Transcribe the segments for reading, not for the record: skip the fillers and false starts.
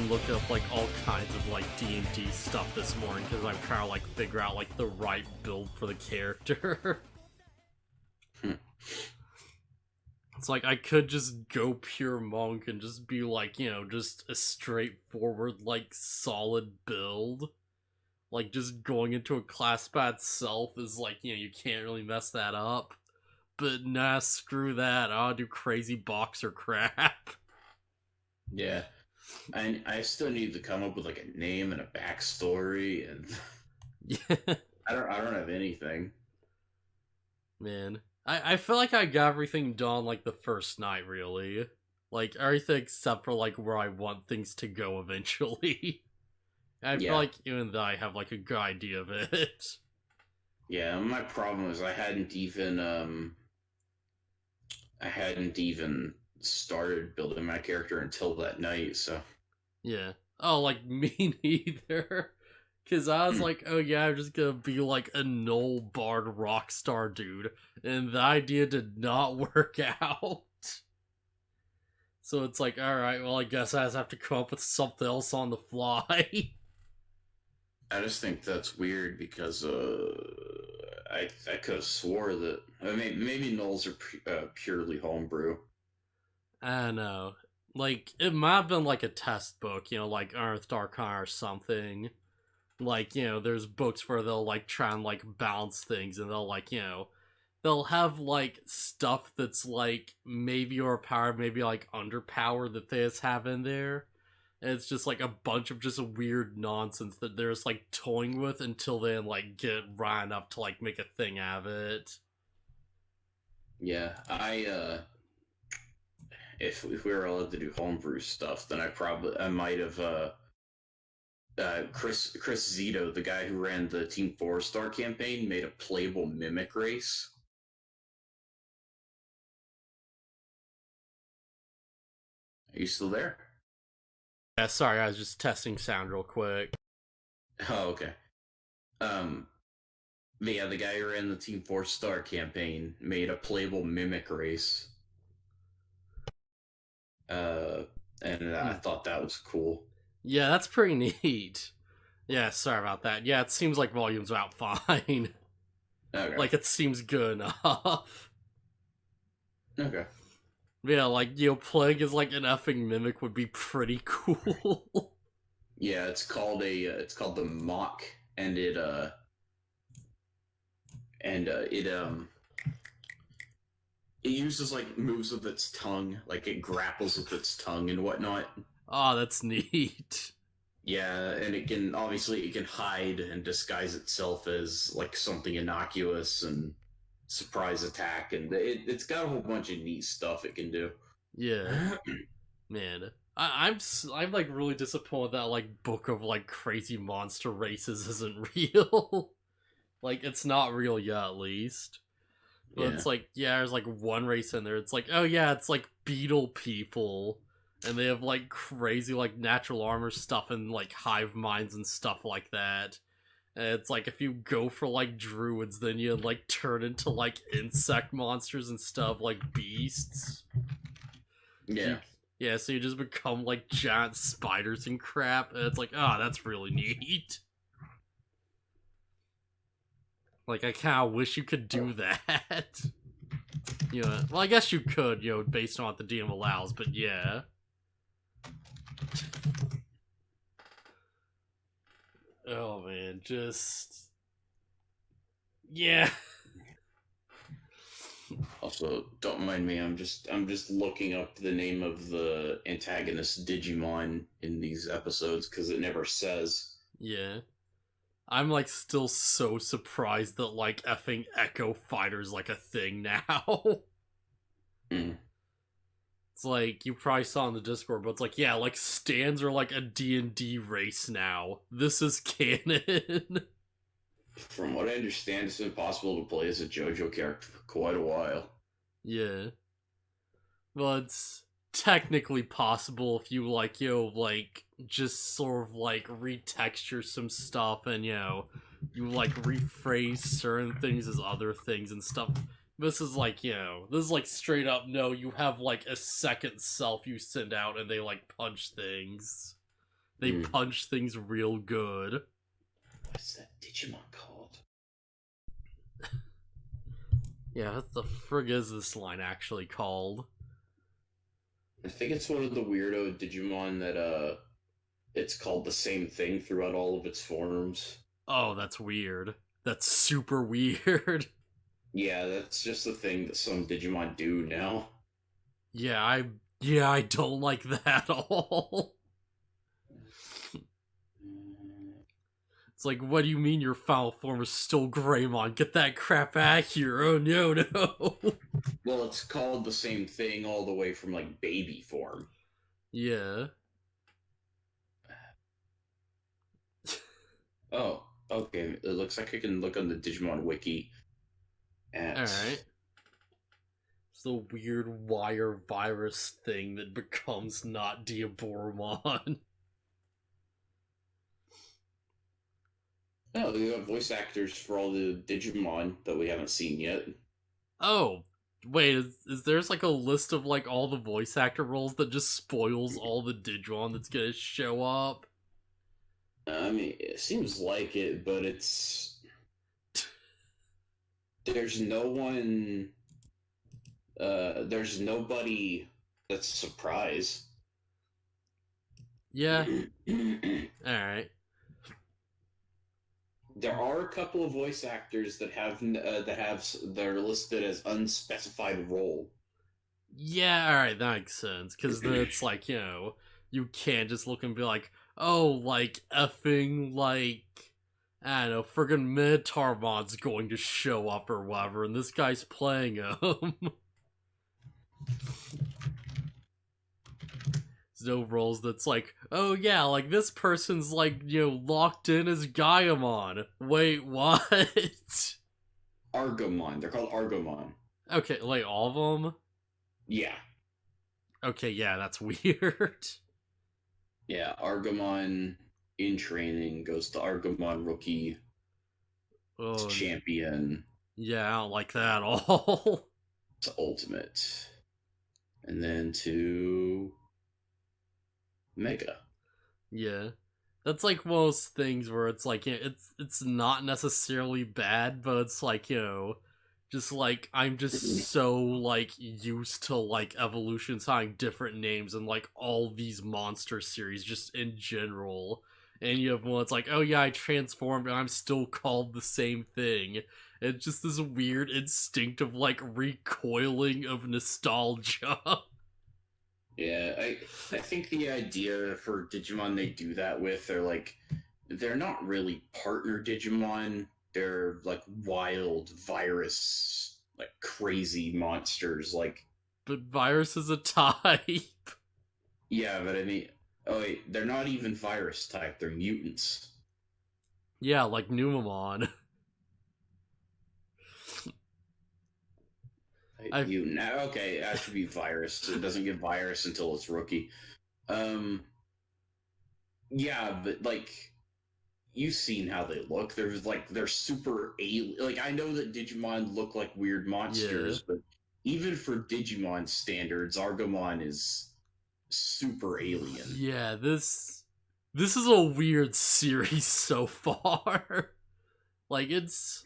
been looking up like all kinds of like D&D stuff this morning because I'm trying to like figure out like the right build for the character. It's like I could just go pure monk and just be like, you know, just a straightforward like solid build. Like just going into a class by itself is like, you know, you can't really mess that up. But nah, screw that. I'll do crazy boxer crap. Yeah. I still need to come up with like a name and a backstory, and Yeah. I don't have anything. Man. I feel like I got everything done like the first night, really. Like everything except for like where I want things to go eventually. I feel Yeah. like even though I have like a good idea of it. Yeah, my problem is I hadn't even started building my character until that night, so Yeah. Oh, like me neither. Cause I was like, oh yeah, I'm just gonna be like a null bard rock star dude. And the idea did not work out. So it's like, alright, well I guess I just have to come up with something else on the fly. I just think that's weird because I could have swore that I mean maybe nulls are purely homebrew. I don't know. Like, it might have been like a test book, you know, like Earth Arcana or something. Like, you know, there's books where they'll like try and like balance things and they'll like, you know, they'll have like stuff that's like maybe overpowered, maybe like underpowered that they just have in there. And it's just like a bunch of just weird nonsense that they're just like toying with until they like get right enough to like make a thing out of it. Yeah, if we were allowed to do homebrew stuff, then I might have Chris Zito, the guy who ran the Team 4-Star campaign, made a playable mimic race. Are you still there? Yeah, sorry, I was just testing sound real quick. Oh, okay. But yeah, the guy who ran the Team 4-Star campaign made a playable mimic race. And I thought that was cool. Yeah, that's pretty neat. Yeah, sorry about that. Yeah, it seems like volume's about fine. Okay. Like, it seems good enough. Okay. Yeah, like, you know, playing as, like, an effing mimic would be pretty cool. Yeah, it's called the mock, and it uses like moves with its tongue, like it grapples with its tongue and whatnot. Oh, that's neat. Yeah, and it can hide and disguise itself as like something innocuous and surprise attack, and it's got a whole bunch of neat stuff it can do. Yeah, man. I'm like really disappointed that like book of like crazy monster races isn't real. Like it's not real yet, at least. But Yeah. it's like, yeah, there's like one race in there. It's like, oh yeah, it's like beetle people. And they have like crazy like natural armor stuff and like hive minds and stuff like that. And it's like if you go for like druids, then you like turn into like insect monsters and stuff like beasts. Yeah. Yeah, so you just become like giant spiders and crap. And it's like, oh, that's really neat. Like, I kind of wish you could do that. You know, well, I guess you could, you know, based on what the DM allows, but yeah. Oh man, just yeah. Also, don't mind me. I'm just looking up the name of the antagonist Digimon in these episodes because it never says. Yeah. I'm like still so surprised that like effing Echo Fighter's like a thing now. Mm. It's like you probably saw in the Discord, but it's like, yeah, like stands are like a D&D race now. This is canon. From what I understand, it's been possible to play as a JoJo character for quite a while. Yeah. Well, it's technically possible if you like, you know, like just sort of like retexture some stuff and you know, you like rephrase certain things as other things and stuff. This is like, you know, this is like straight up no, you have like a second self you send out and they like punch things. They punch things real good. What's that Digimon called? Yeah, what the frig is this line actually called? I think it's one of the weirdo Digimon that it's called the same thing throughout all of its forms. Oh, that's weird. That's super weird. Yeah, that's just the thing that some Digimon do now. Yeah, I don't like that at all. It's like, what do you mean your foul form is still Greymon? Get that crap out here! Oh no. Well, it's called the same thing all the way from like baby form. Yeah. Oh, okay. It looks like I can look on the Digimon wiki. Alright. It's the weird wire virus thing that becomes not Diaboromon. Oh, they got voice actors for all the Digimon that we haven't seen yet. Oh, wait, is there's like a list of like all the voice actor roles that just spoils all the Digimon that's gonna show up? I mean, it seems like it, but it's there's no one. There's nobody that's a surprise. Yeah. Alright. There are a couple of voice actors that they're listed as unspecified role. Yeah, alright, that makes sense. Because then it's like, you can't just look and be like, oh, like, effing, like, I don't know, friggin' Minotaurmon's going to show up or whatever, and this guy's playing him. There's no roles that's like, oh yeah, like, this person's, like, locked in as Gaiamon. Wait, what? Argomon. They're called Argomon. Okay, like, all of them? Yeah. Okay, yeah, that's weird. Yeah, Argomon in training goes to Argomon rookie champion. Yeah, I don't like that at all. To ultimate. And then to Mega. Yeah. That's like one of those things where it's like, it's not necessarily bad, but it's like, just like, I'm just so, like, used to, like, evolutions having different names and, like, all these monster series just in general. And you have one that's like, oh yeah, I transformed and I'm still called the same thing. It's just this weird instinctive, like, recoiling of nostalgia. Yeah, I think the idea for Digimon they do that with, they're not really partner Digimon. They're like wild virus, like crazy monsters. Like, But virus is a type. yeah, but I mean, oh wait, they're not even virus type. They're mutants. Yeah, like Numamon. Mutant. Okay, that should be virus. It doesn't get virus until it's rookie. Yeah, but like, you've seen how they look. They're super alien. Like, I know that Digimon look like weird monsters, but even for Digimon standards, Argomon is super alien. Yeah, this is a weird series so far. Like, it's,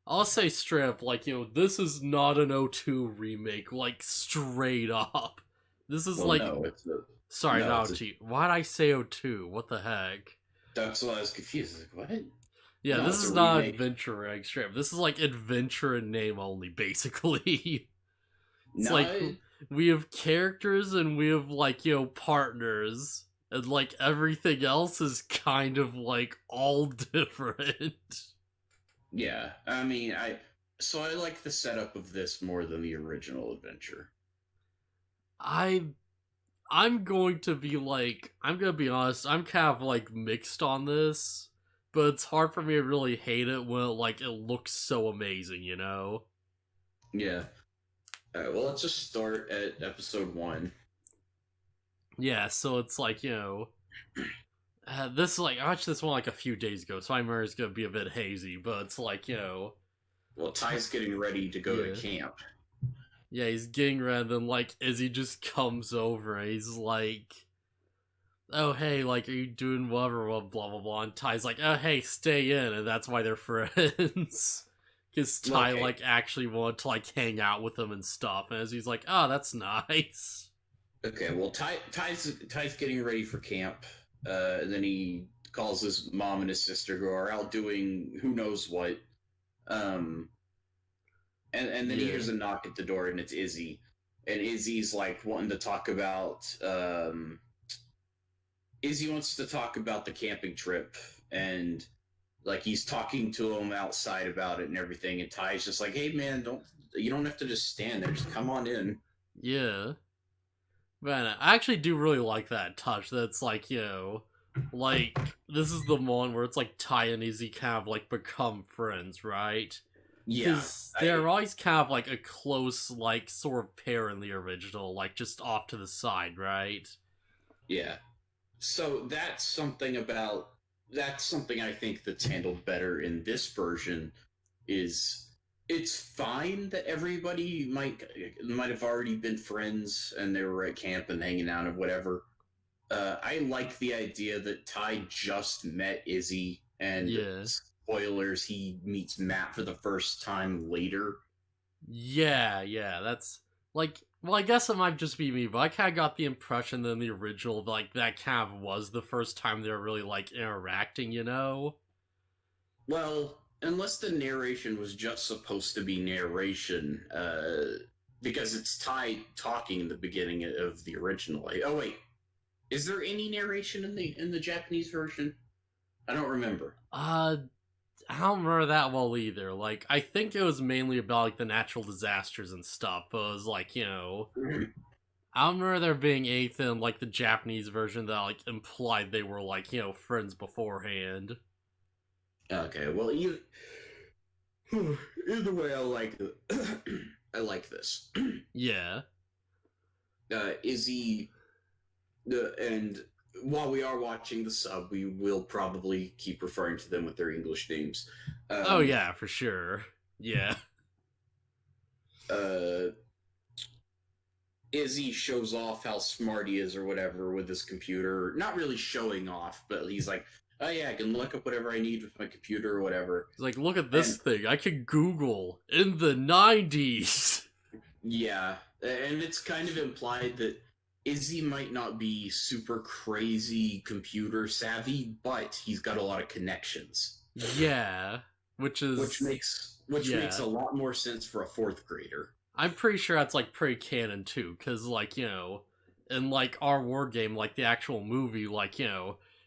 I'll say straight up, like, this is not an O2 remake, like, straight up. This is No, it's sorry, not O2. Why'd I say O2? What the heck? That's why I was confused. Like, what? Yeah, no, this is not remake. Adventure Egg straight up. This is like adventure in name only, basically. It's like, we have characters and we have, like, partners. And, like, everything else is kind of, like, all different. Yeah, I mean, I like the setup of this more than the original adventure. I'm going to be honest, I'm kind of, like, mixed on this. But it's hard for me to really hate it when, like, it looks so amazing, Yeah. Alright, well, let's just start at episode 1. Yeah, so it's like, this is like, I watched this one like a few days ago, so I remember it's gonna be a bit hazy, but it's like, Well, Ty's getting ready to go to camp. Yeah, he's getting ready, and then, like, Izzy just comes over, and he's like, oh hey, like, are you doing whatever, blah blah blah, and Ty's like, oh hey, stay in, and that's why they're friends. Because Ty Okay, like actually wanted to like hang out with him and stuff, and as he's like, oh, that's nice. okay. Well, Ty's getting ready for camp. And then he calls his mom and his sister, who are out doing who knows what. Um, and then he Yeah, hears a knock at the door, and it's Izzy. And Izzy's like wanting to talk about. Izzy wants to talk about the camping trip, and like he's talking to him outside about it and everything. And Ty's just like, "Hey man, you don't have to just stand there. Just come on in." yeah. Man, I actually do really like that touch. That's like, like this is the one where it's like Ty and Izzy kind of like become friends, right? Yeah, Because I they're always kind of like a close, like sort of pair in the original, like just off to the side, right? yeah. So that's something I think that's handled better in this version. Is it's fine that everybody might have already been friends and they were at camp and hanging out and whatever. I like the idea that Ty just met Izzy, and Yeah. spoilers, he meets Matt for the first time later. Yeah, yeah, that's like, well, I guess it might just be me, but I kind of got the impression that in the original, like, that kind of was the first time they were really, like, interacting, you know? Well, unless the narration was just supposed to be narration, because it's Ty talking in the beginning of the original. Oh wait, is there any narration in the Japanese version? I don't remember. Uh, I don't remember that well either. Like, I think it was mainly about, like, the natural disasters and stuff, but it was, like, I don't remember there being anything in, like, the Japanese version that, like, implied they were, like, friends beforehand. Okay, well, either way, I like I like this. Yeah. Izzy and while we are watching the sub, we will probably keep referring to them with their English names. Oh, Um, yeah, for sure. Yeah. uh, Izzy shows off how smart he is or whatever with his computer. Not really showing off, but he's like, "Oh yeah, I can look up whatever I need with my computer or whatever." He's like, look at this And thing. I can Google in the 90s. yeah, and it's kind of implied that Izzy might not be super crazy computer savvy, but he's got a lot of connections, Yeah. Which is, which makes yeah. a lot more sense for a fourth grader. I'm pretty sure that's, like, pretty canon, too. Because, like, in, like, our war game, like, the actual movie, like,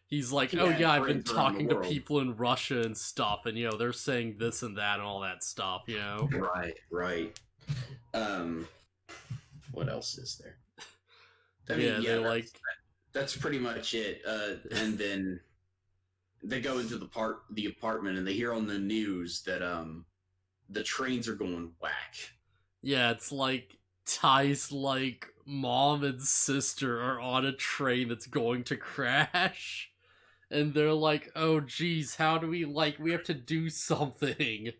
he's like, He oh, had yeah, I've been friends around the talking to world. people in Russia and stuff. And, they're saying this and that and all that stuff. Right, right. Um, what else is there? I mean, Yeah, they, yeah, like, that's pretty much it. And then they go into the apartment and they hear on the news that the trains are going whack. yeah, it's like Ty's, like, mom and sister are on a train that's going to crash. And they're like, oh geez, how do we, like, we have to do something.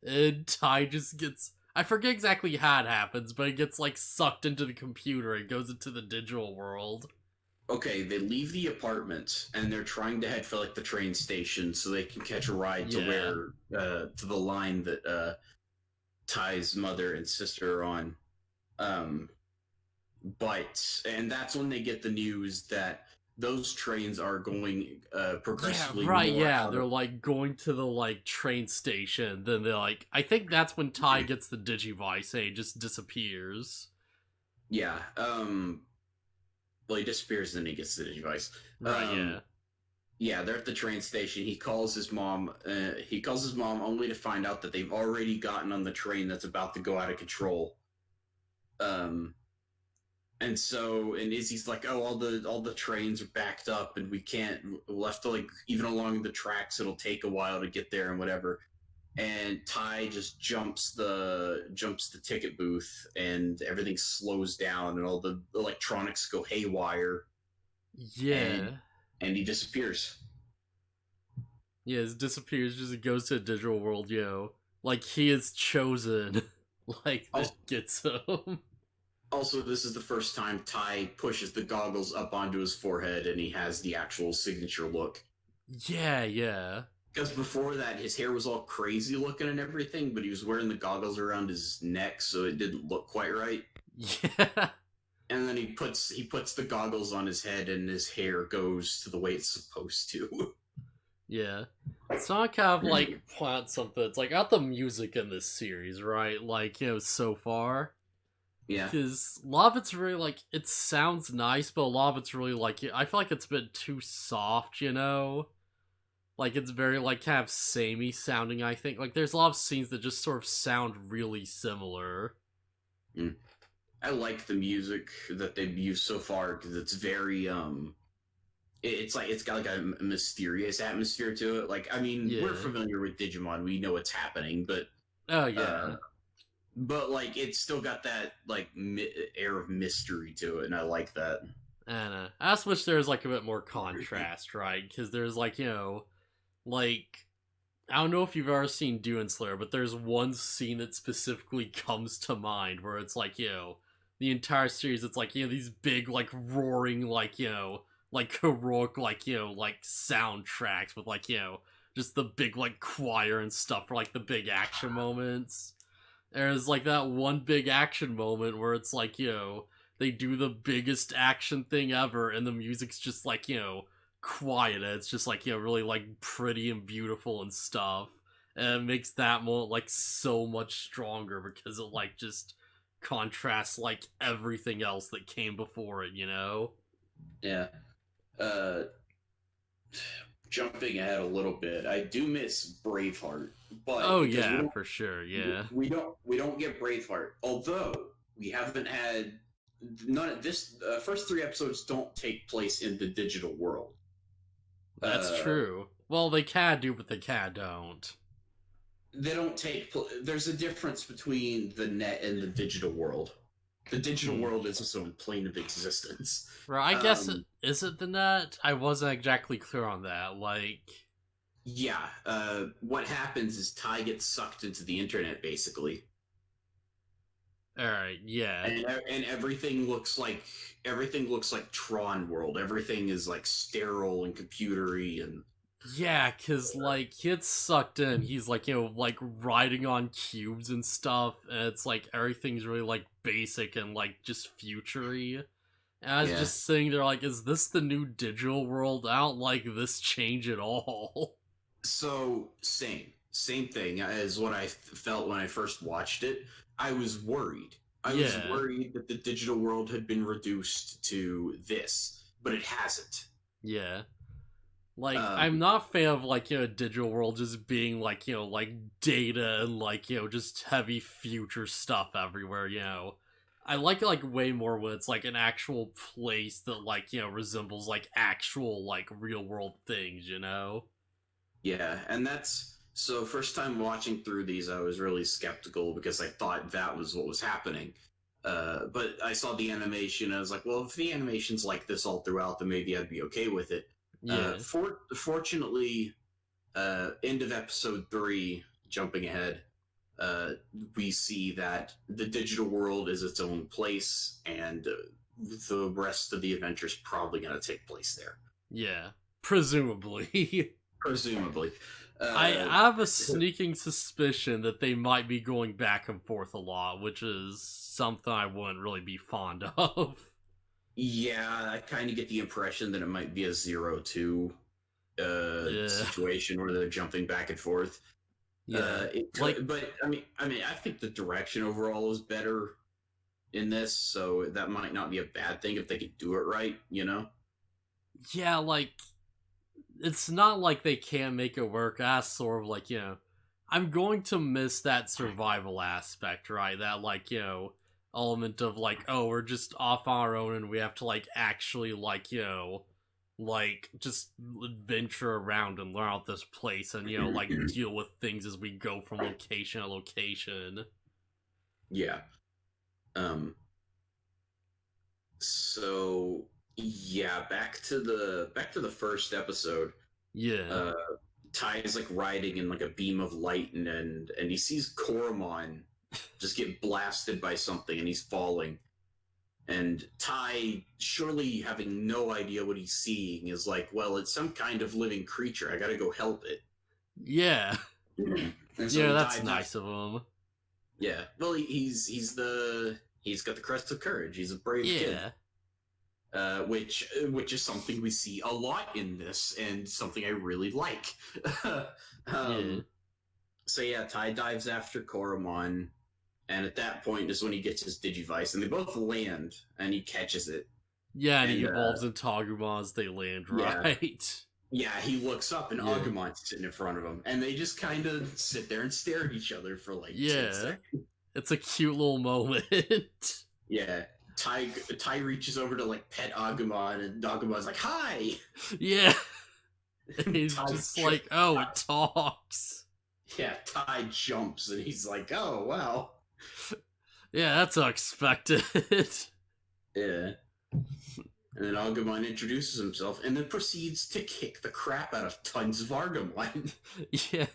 And Ty just gets, I forget exactly how it happens, but it gets, like, sucked into the computer and goes into the digital world. Okay, they leave the apartment and they're trying to head for like the train station so they can catch a ride to Yeah. where to the line that Ty's mother and sister are on. Um, and that's when they get the news that those trains are going Yeah, progressively right, more yeah. out They're, of. like, going to the, like, train station. Then they're like, I think that's when Ty gets the Digivice and he just disappears. Yeah. Well, he disappears and then he gets the device. Right, yeah. Yeah, they're at the train station. He calls his mom. He calls his mom only to find out that they've already gotten on the train that's about to go out of control. Um, and Izzy's like, "Oh, all the trains are backed up, and we can't. We'll have to like even along the tracks. It'll take a while to get there and whatever." And Ty just jumps the ticket booth, and everything slows down, and all the electronics go haywire, and Yeah. and he disappears. Yeah, it disappears, just goes to a digital world, Like, he is chosen. Like, Also, that gets him. Also, this is the first time Ty pushes the goggles up onto his forehead and he has the actual signature look. Yeah, yeah. Because before that, his hair was all crazy looking and everything, but he was wearing the goggles around his neck, so it didn't look quite right. Yeah. And then he puts the goggles on his head, and his hair goes to the way it's supposed to. Yeah. So I kind of like plant something. It's like got the music in this series, right? Like, so far. Yeah. Because a lot of it's really like it sounds nice, but a lot of it's really like I feel like it's been too soft, Like it's very like kind of samey sounding, I think. Like there's a lot of scenes that just sort of sound really similar. Mm. I like the music that they've used so far because it's very it's like it's got like a mysterious atmosphere to it. Like I mean, we're Yeah. familiar with Digimon, we know what's happening, Oh yeah. but like it's still got that like air of mystery to it, and I like that. And I just wish there was like a bit more contrast, right? Because there's like like I don't know if you've ever seen Demon Slayer, but there's one scene that specifically comes to mind where it's like, the entire series, it's like, these big, like, roaring, like, like, heroic, like, like, soundtracks with, like, just the big, like, choir and stuff for, like, the big action moments. There's, like, that one big action moment where it's like, they do the biggest action thing ever, and the music's just, like, quiet. It's just like really like pretty and beautiful and stuff, and it makes that moment like so much stronger because it like just contrasts like everything else that came before it. Yeah. Uh, Jumping ahead a little bit, I do miss Braveheart, but Oh because yeah, for sure. Yeah. we don't get Braveheart, although we haven't had none of this. First three episodes don't take place in the digital world. That's Uh, true. Well, they can do, but they can don't. they don't take. There's a difference between the net and the digital world. The digital world is its own plane of existence. Right, I guess is it the net? I wasn't exactly clear on that. Like, Yeah, what happens is Ty gets sucked into the internet, basically, all right, yeah. and everything looks like Tron World. Everything is like sterile and computery, and Yeah, cause like he gets sucked in. He's like like riding on cubes and stuff, and it's like everything's really like basic and like just futury. And I was yeah. just sitting there like, is this the new digital world? I don't like this change at all. So same thing as what I felt when I first watched it. I was worried. I was Yeah, worried that the digital world had been reduced to this, but it hasn't. yeah. Like I'm Um, not a fan of like digital world just being like like data and like just heavy future stuff everywhere. I like it like way more when it's like an actual place that like resembles like actual like real world things. Yeah, and that's so first time watching through these, I was really skeptical because I thought that was what was happening. But I saw the animation, and I was like, well, if the animation's like this all throughout, then maybe I'd be okay with it. Yeah, Fortunately, end of episode 3, jumping ahead, we see that the digital world is its own place, and the rest of the adventure is probably going to take place there. yeah, presumably. Presumably. I have a sneaking suspicion that they might be going back and forth a lot, which is something I wouldn't really be fond of. Yeah, I kind of get the impression that it might be a 0-2 Yeah, situation where they're jumping back and forth. yeah. It Like, could, but I think the direction overall is better in this, so that might not be a bad thing if they could do it right. yeah, like it's not like they can't make it work. That's sort of like, I'm going to miss that survival aspect, right? That like, element of like, oh, we're just off on our own and we have to like actually like, like just venture around and learn out this place and like deal with things as we go from location to location. Yeah. So yeah, back to the first episode. Yeah. Uh, Ty is like riding in like a beam of light, and he sees Koromon just get blasted by something, and he's falling. And Tai, surely having no idea what he's seeing, is like, well, it's some kind of living creature. I gotta go help it. Yeah. And so Yeah, he that's dives nice of him. Yeah. Well, he's got the crest of courage. He's a brave kid. Yeah. Which is something we see a lot in this, and something I really like. Yeah. So yeah, Tai dives after Koromon, and at that point is when he gets his Digivice, and they both land, and he catches it. Yeah, and he And evolves into Agumon as they land yeah, right. yeah, he looks up, and Yeah. Agumon's sitting in front of him, and they just kind of sit there and stare at each other for like 10 Yeah. seconds. It's a cute little moment. Yeah. Tai reaches over to like pet Agumon, and Agumon's like, "Hi!" Yeah. And he's Tai just ju- like, oh, it talks. Yeah, Tai jumps, and he's like, "Oh, wow." Yeah, that's unexpected. Yeah. And then Agumon introduces himself, and then proceeds to kick the crap out of tons of Agumon. Yeah.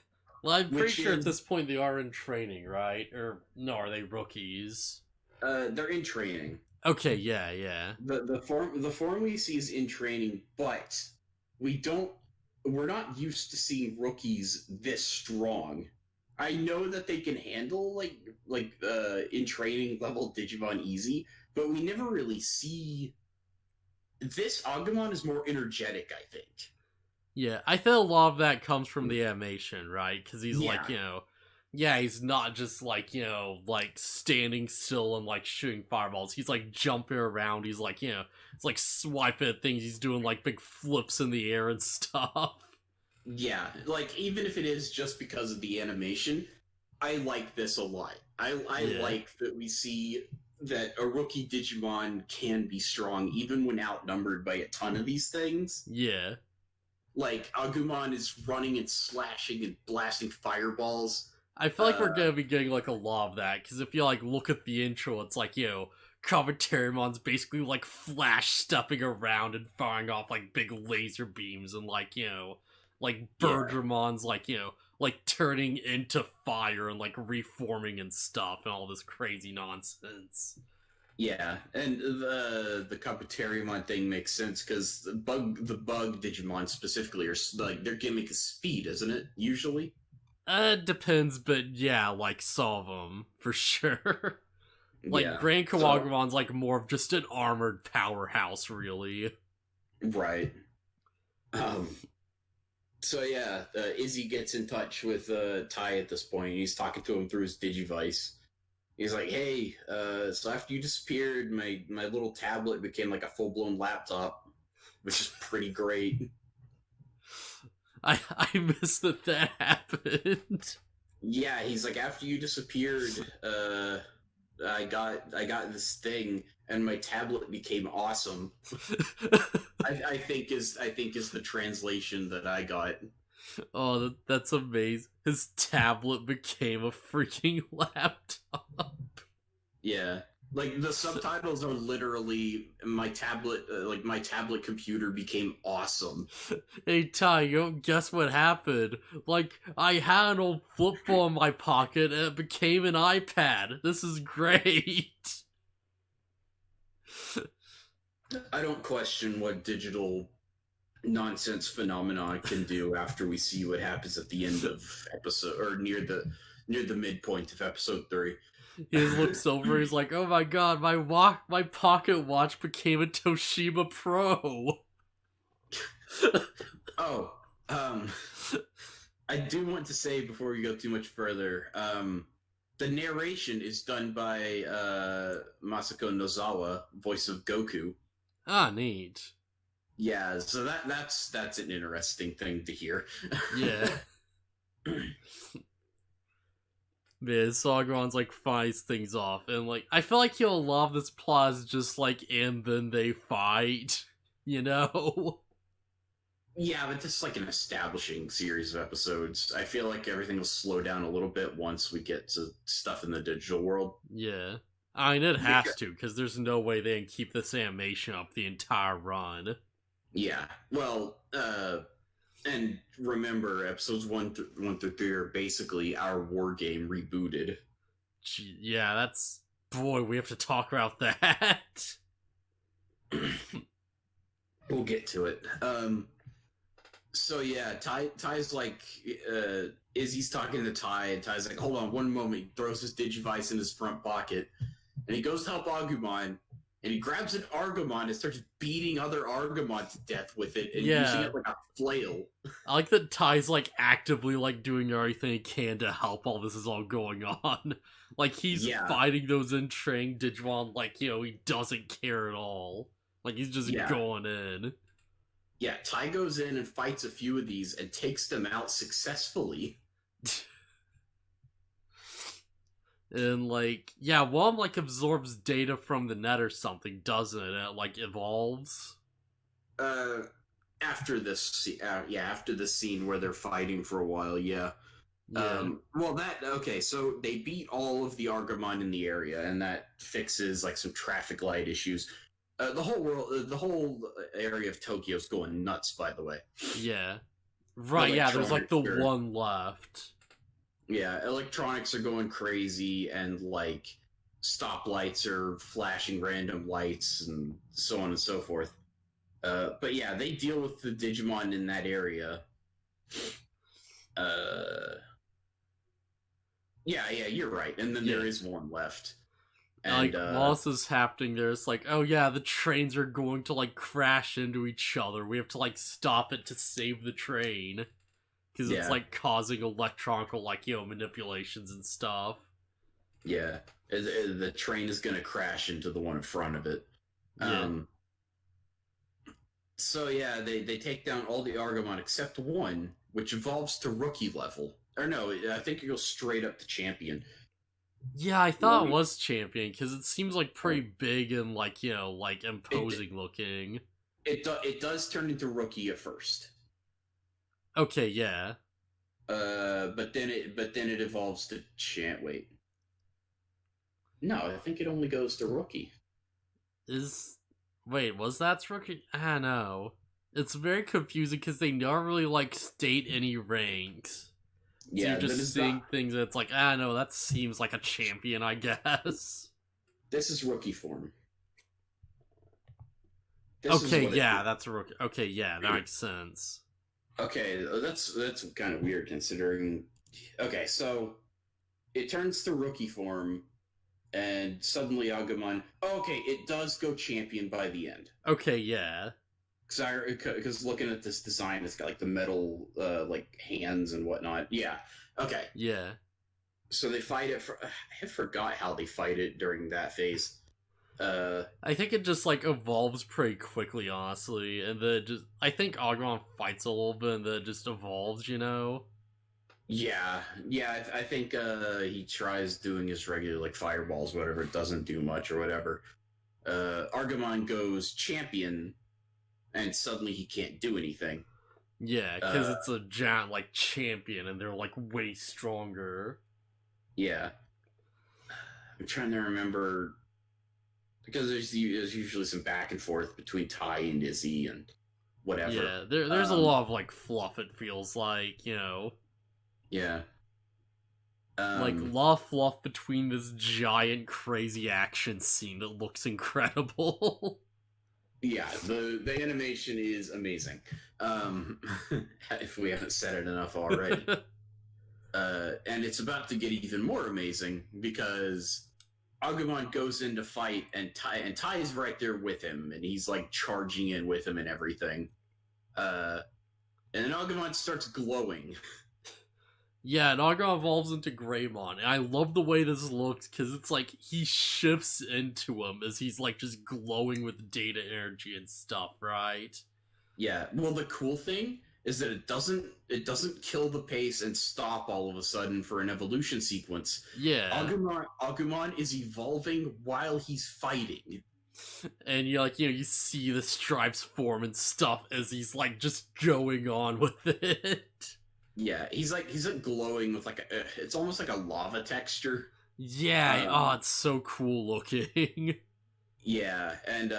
Well, I'm pretty Which sure is- at this point they are in training, right? Or, no, are they rookies? They're in training. Okay, yeah. The form we see is in training, but we're not used to seeing rookies this strong. I know that they can handle like in training level Digimon easy, but we never really see this. Agumon is more energetic, I think. Yeah, I think a lot of that comes from the animation, right? Because he's like, Yeah. he's not just like, like standing still and like shooting fireballs. He's like jumping around. He's like, it's like swiping at things. He's doing like big flips in the air and stuff. Yeah, like even if it is just because of the animation, I like this a lot. I Yeah. like that we see that a rookie Digimon can be strong even when outnumbered by a ton of these things. Yeah. Like Agumon is running and slashing and blasting fireballs. I feel like we're gonna be getting like a lot of that, because if you like look at the intro, it's like, Commentarimon's basically like flash stepping around and firing off like big laser beams, and like, like Bergermon's like, like turning into fire and like reforming and stuff and all this crazy nonsense. Yeah, and the Commentariumon thing makes sense because the bug Digimon specifically are like their gimmick is speed, isn't it? Usually. Depends, but yeah, like some of them for sure. Like Yeah, Grand Kawagumon's like more of just an armored powerhouse, really. Right. So yeah, Izzy gets in touch with Tai at this point. He's talking to him through his Digivice. He's like, "Hey, so after you disappeared, my little tablet became like a full-blown laptop, which is pretty great." I missed that happened. Yeah, he's like, "After you disappeared, I got this thing, and my tablet became awesome." I think is the translation that I got. Oh, that's amazing. His tablet became a freaking laptop. Yeah. Like the subtitles are literally my tablet my tablet computer became awesome. Hey Tai, you don't guess what happened? Like, I had an old flip phone in my pocket and it became an iPad. This is great. I don't question what digital nonsense phenomena can do after we see what happens at the end of episode or near the midpoint of episode 3. He just looks over, he's like, oh my god, my pocket watch became a Toshiba Pro. Oh, I do want to say before we go too much further, the narration is done by Masako Nozawa, voice of Goku. Ah, neat. Yeah, so that's an interesting thing to hear. Yeah. Man, Sogron's like fights things off, and like I feel like he'll love this plot as just like and then they fight, you know? Yeah, but this is like an establishing series of episodes. I feel like everything will slow down a little bit once we get to stuff in the digital world. Yeah. I mean, it has to, because there's no way they can keep this animation up the entire run. Yeah, well, and remember, episodes 1 through 3 are basically our war game rebooted. Yeah, that's... Boy, we have to talk about that. We'll get to it. So yeah, Ty's like, Izzy's talking to Ty, and Ty's like, hold on one moment. He throws his Digivice in his front pocket, and he goes to help Agumon, and he grabs an Argomon and starts beating other Argomon to death with it, and using Yeah. it like a flail. I like that Ty's like actively like doing everything he can to help while this is all going on. Like he's fighting those entrained Digimon like, he doesn't care at all. Like he's just going in. Yeah, Ty goes in and fights a few of these and takes them out successfully. And like, one like absorbs data from the net or something, doesn't it? It like evolves. After this, after the scene where they're fighting for a while, so they beat all of the Argomon in the area, and that fixes like some traffic light issues. The whole area of Tokyo's going nuts, by the way. Yeah. Right, there's like the one left. Yeah, electronics are going crazy, and like stoplights are flashing random lights, and so on and so forth. But yeah, they deal with the Digimon in that area. You're right. And then there is one left. And, like, while this is happening, there's like, oh yeah, the trains are going to like crash into each other. We have to like stop it to save the train. Because it's like causing electronical, like, manipulations and stuff. Yeah. The train is going to crash into the one in front of it. So yeah, they take down all the Argomon except one, which evolves to rookie level. Or no, I think it goes straight up to champion. Yeah, I thought it was champion, because it seems like pretty big and like, like imposing looking. It does turn into rookie at first. Okay, yeah. But then it evolves to wait. No, I think it only goes to rookie. Wait, was that rookie? I don't know. It's very confusing because they don't really like state any ranks. So you're just seeing things that's like, no, that seems like a champion, I guess. This is rookie form. That's a rookie. Okay, yeah, that makes sense. Okay, that's kind of weird considering. Okay, so it turns to rookie form, and suddenly Agumon. Okay, it does go champion by the end. Okay, yeah. Because looking at this design, it's got like the metal like hands and whatnot. Yeah. Okay. Yeah. So they fight it. I forgot how they fight it during that phase. I think it just like evolves pretty quickly, honestly, and then I think Agumon fights a little bit and then it just evolves, Yeah, I think he tries doing his regular like fireballs, whatever. It doesn't do much or whatever. Agumon goes champion, and suddenly he can't do anything. Yeah, because it's a giant like champion, and they're like way stronger. Yeah, I'm trying to remember. Because there's usually some back and forth between Ty and Izzy and whatever. Yeah, there's a lot of like fluff, it feels like, Yeah. Like, a lot of fluff between this giant crazy action scene that looks incredible. Yeah, the animation is amazing. If we haven't said it enough already. And it's about to get even more amazing because Agumon goes in to fight, and Ty is right there with him, and he's like charging in with him and everything. And then Agumon starts glowing. Yeah, and Agumon evolves into Greymon, and I love the way this looks because it's like he shifts into him as he's like just glowing with data energy and stuff, right? Yeah. Well, the cool thing is that it doesn't kill the pace and stop all of a sudden for an evolution sequence. Yeah. Agumon is evolving while he's fighting. And you see the stripes form and stuff as he's like just going on with it. Yeah, he's like glowing with like it's almost like a lava texture. Yeah, it's so cool looking. Yeah, and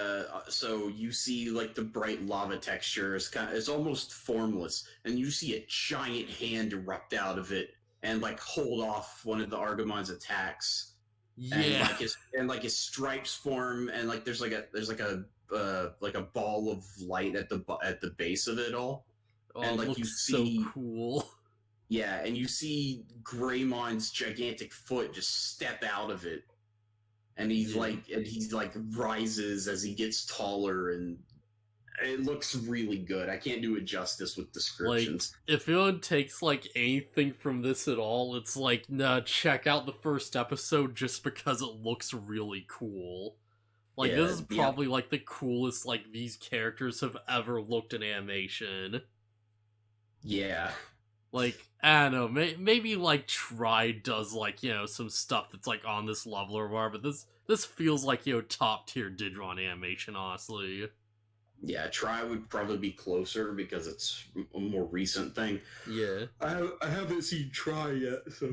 so you see like the bright lava texture is it's almost formless, and you see a giant hand erupt out of it and like hold off one of the Argomon's attacks. Yeah, and his stripes form, and like there's like a like a ball of light at the base of it all, Oh, and it like you looks so see, cool. yeah, and you see Greymon's gigantic foot just step out of it, and Yeah. he's like rises as he gets taller, and it looks really good. I can't do it justice with Like, descriptions. if anyone takes, like, anything from this at all, it's like, nah, check out the first episode just because it looks really cool. Like, this Yeah, is yeah, probably, like, the coolest, like, these characters have ever looked in animation. yeah, Like, I don't know, maybe, like, Try does, like, some stuff that's, like, on this level or whatever, but this feels like, top tier Digimon animation, honestly. yeah. Try would probably be closer because it's a more recent thing. Yeah. I haven't seen Try yet, so.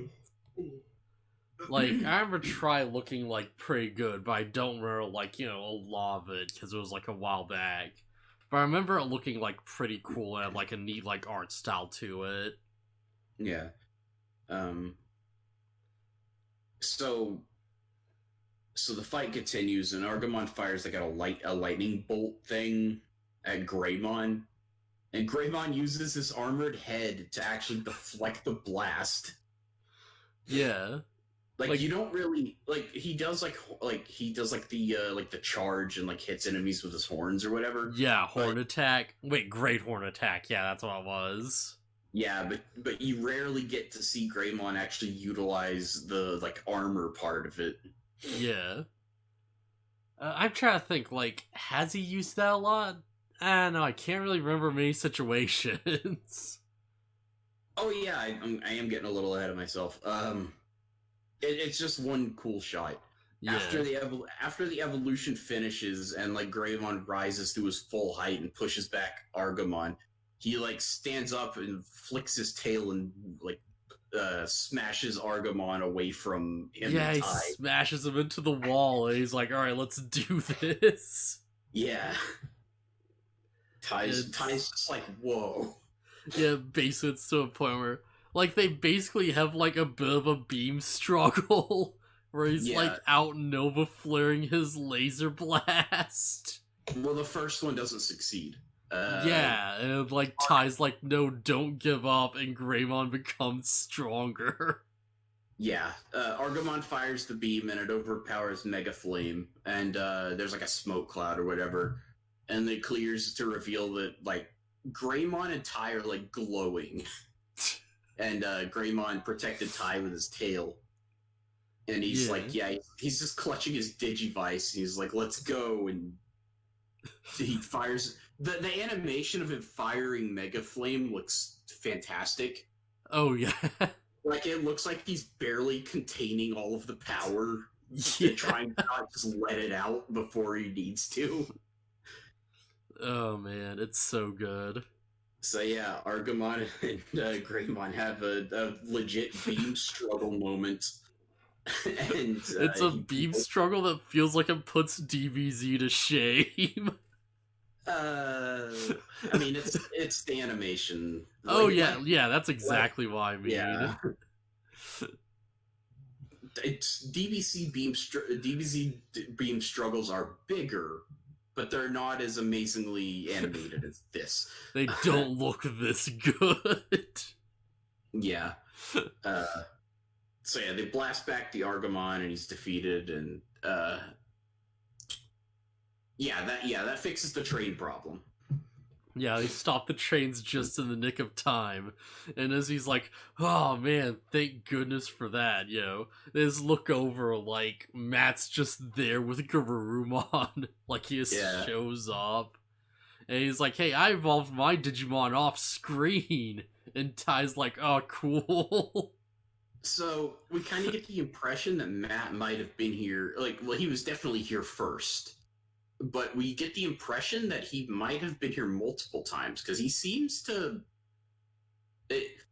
Like, I remember Try looking, like, pretty good, but I don't remember, like, a lot of it, because it was, like, a while back. But I remember it looking, like, pretty cool and had, like, a neat, like, art style to it. Yeah. Um. So so the fight continues, and Argomon fires like a lightning bolt thing at Greymon, and Greymon uses his armored head to actually deflect the blast. Yeah. Like Like, you don't really like he does like the charge and like hits enemies with his horns or whatever. yeah, But Horn Attack. Wait, Great Horn Attack. Yeah, that's what it was. yeah, but you rarely get to see Greymon actually utilize the like armor part of it. Yeah. I'm trying to think, like, has he used that a lot? I don't know, I can't really remember many situations. Oh yeah, I am getting a little ahead of myself. It's just one cool shot. Yeah. After the evolution finishes and like Greymon rises to his full height and pushes back Argomon, he like stands up and flicks his tail and like smashes Argomon away from him Yeah, and he Tai. smashes him into the wall, and he's like, alright, let's do this. Yeah, Tai's It's, just like whoa. yeah, basically it's to a point where, like, they basically have, like, a bit of a beam struggle, where he's, Yeah, like, out Nova flaring his laser blast. well the first one doesn't succeed. Yeah, and, like, Ty's like, no, don't give up, and Greymon becomes stronger. Yeah, Argomon fires the beam and it overpowers Mega Flame, and there's like a smoke cloud or whatever, and it clears to reveal that like Greymon and Tai are like glowing, and Greymon protected Tai with his tail, and he's Yeah. like, yeah, he's just clutching his Digivice, and he's like, let's go, and he fires. The animation of him firing Mega Flame looks fantastic. Oh, yeah. Like it looks like he's barely containing all of the power Yeah. to try and not just let it out before he needs to. Oh, man, it's so good. So yeah, Argomon and Greymon have a legit beam struggle moment, and It's a beam struggle that feels like it puts DBZ to shame. I mean, it's the animation. Oh, Like, yeah, like, yeah, that's exactly what I mean. yeah. It's DBZ beam struggles are bigger, but they're not as amazingly animated as this. They don't look this good. Yeah. So yeah, they blast back the Argomon and he's defeated, and that fixes the train problem. Yeah, they stop the trains just in the nick of time. And as he's like, oh man, thank goodness for that, they just look over, like, Matt's just there with Garurumon. Like, he just shows up. And he's like, hey, I evolved my Digimon off screen. And Ty's like, oh, cool. So we kind of get the impression that Matt might have been here. Like, well, he was definitely here first. But we get the impression that he might have been here multiple times because he seems to.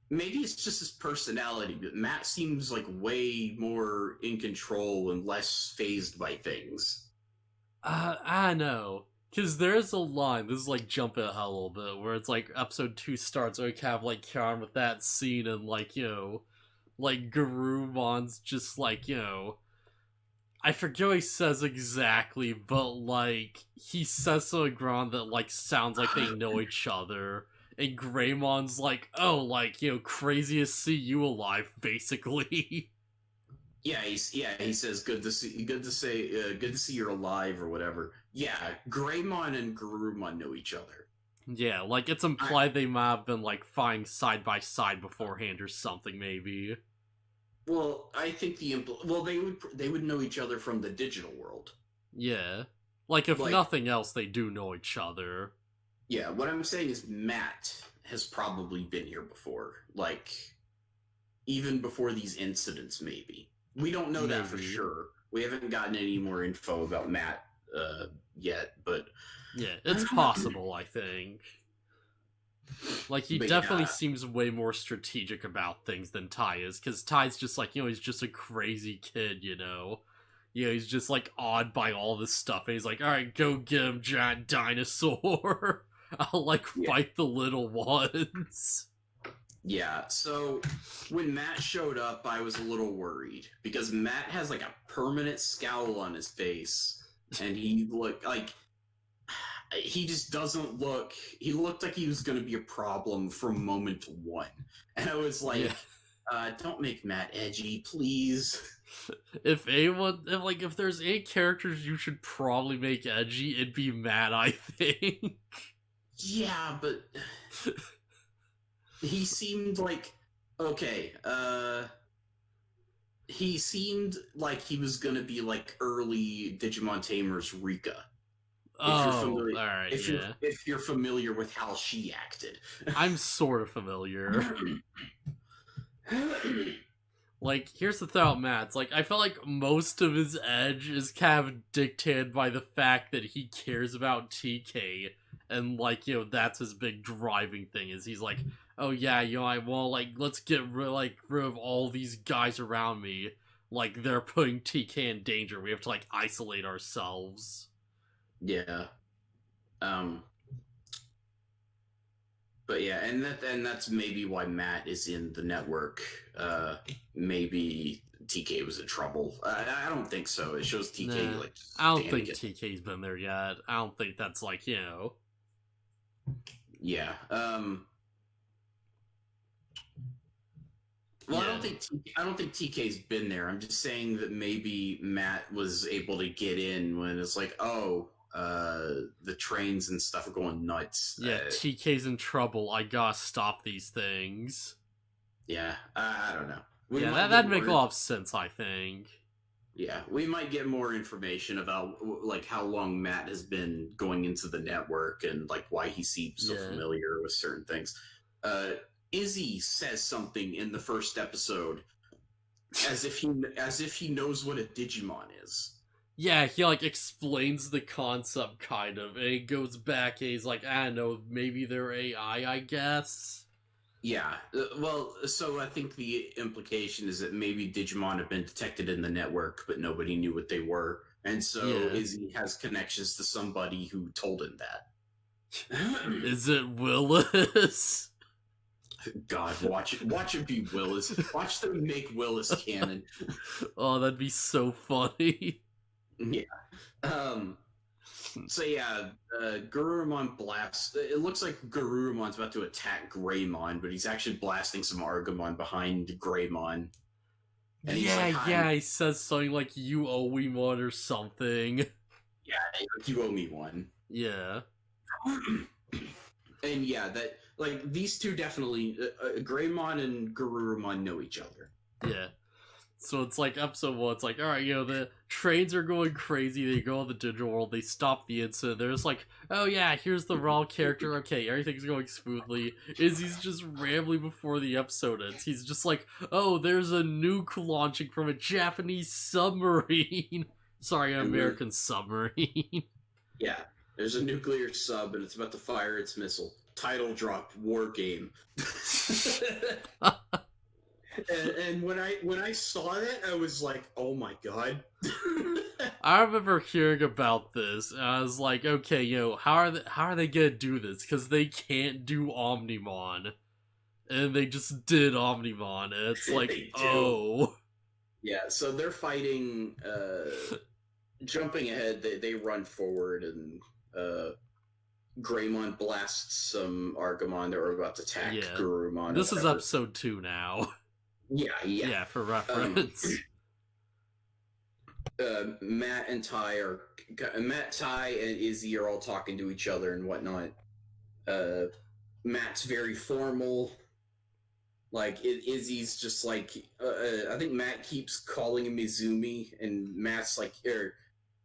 Maybe it's just his personality, but Matt seems like way more in control and less phased by things. I know. Because there's a line, this is like jumping ahead a little bit, where it's like episode 2 starts, where we kind of like carry on with that scene, and like, like Garumon's just like, I forget what he says exactly, but like he says something around that like sounds like they know each other. And Greymon's like, oh, like, crazy to see you alive, basically. Yeah, he says good to see you're alive or whatever. Yeah, Greymon and Garurumon know each other. Yeah, like it's implied they might have been like fighting side by side beforehand or something, maybe. Well, I think they would know each other from the digital world. Yeah. Like if Like, nothing else, they do know each other. yeah, what I'm saying is Matt has probably been here before. Like, even before these incidents, maybe. We don't know that for sure. We haven't gotten any more info about Matt yet, but yeah, it's possible, I think. Like, he definitely seems way more strategic about things than Ty is, because Ty's just like, he's just a crazy kid, he's just like awed by all this stuff, and he's like, alright, go get him, giant dinosaur. I'll like fight the little ones. Yeah, so when Matt showed up, I was a little worried because Matt has like a permanent scowl on his face, and he looked like he just doesn't look. He looked like he was going to be a problem from moment one, and I was like, "Don't make Matt edgy, please." If there's 8 characters you should probably make edgy, it'd be Matt, I think. Yeah, but he seemed like he seemed like he was gonna be like early Digimon Tamers Rika. Alright, if you're familiar with how she acted. I'm sort of familiar. Like, here's the thing about Matt. It's like, I felt like most of his edge is kind of dictated by the fact that he cares about TK. And, like, that's his big driving thing, is he's like, oh yeah, I want, like, let's get rid of all these guys around me. Like, they're putting TK in danger. We have to, like, isolate ourselves. Yeah. But yeah, and that's maybe why Matt is in the network. Maybe TK was in trouble. I don't think so. It shows TK like. I don't think TK's been there yet. I don't think that's like Yeah. Well, yeah. I don't think TK's been there. I'm just saying that maybe Matt was able to get in when it's like, the trains and stuff are going nuts. Yeah, TK's in trouble. I gotta stop these things. Yeah, I don't know. That'd make a lot of sense, I think. Yeah, we might get more information about like how long Matt has been going into the network and like why he seems so familiar with certain things. Izzy says something in the first episode as if he knows what a Digimon is. Yeah, he like explains the concept kind of, and he goes back and he's like, I don't know, maybe they're AI, I guess. Yeah, well, so I think the implication is that maybe Digimon have been detected in the network, but nobody knew what they were, and so Izzy has connections to somebody who told him that. Is it Willis? God, watch it be Willis. Watch them make Willis canon. Oh, that'd be so funny. Yeah. So yeah, Garurumon blasts. It looks like Garurumon's about to attack Greymon, but he's actually blasting some Argomon behind Greymon. And he says something like, you owe me one or something. Yeah, you owe me one. Yeah. And yeah, that, like, these two definitely, Greymon and Garurumon know each other. Yeah. So it's like episode 1, it's like, alright, the trains are going crazy, they go on the digital world, they stop the incident, they're just like, oh yeah, here's the raw character, okay, everything's going smoothly. Izzy's just rambling before the episode ends. He's just like, oh, there's a nuke launching from a Japanese submarine. Sorry, an American submarine. Yeah, there's a nuclear sub and it's about to fire its missile. Title drop, war game. And when I saw that, I was like, "Oh my god!" I remember hearing about this, and I was like, "Okay, how are they gonna do this? Because they can't do Omnimon, and they just did Omnimon, and it's like, oh, Yeah, so they're fighting. Jumping ahead, they run forward, and Greymon blasts some Argomon that were about to attack Yeah. Garurumon or This is whatever. episode 2 now. Yeah, yeah. Yeah, for Um, reference. Matt, Ty, and Izzy are all talking to each other and whatnot. Uh, Matt's very formal. Like Izzy's just like I think Matt keeps calling him Izumi, and Matt's like,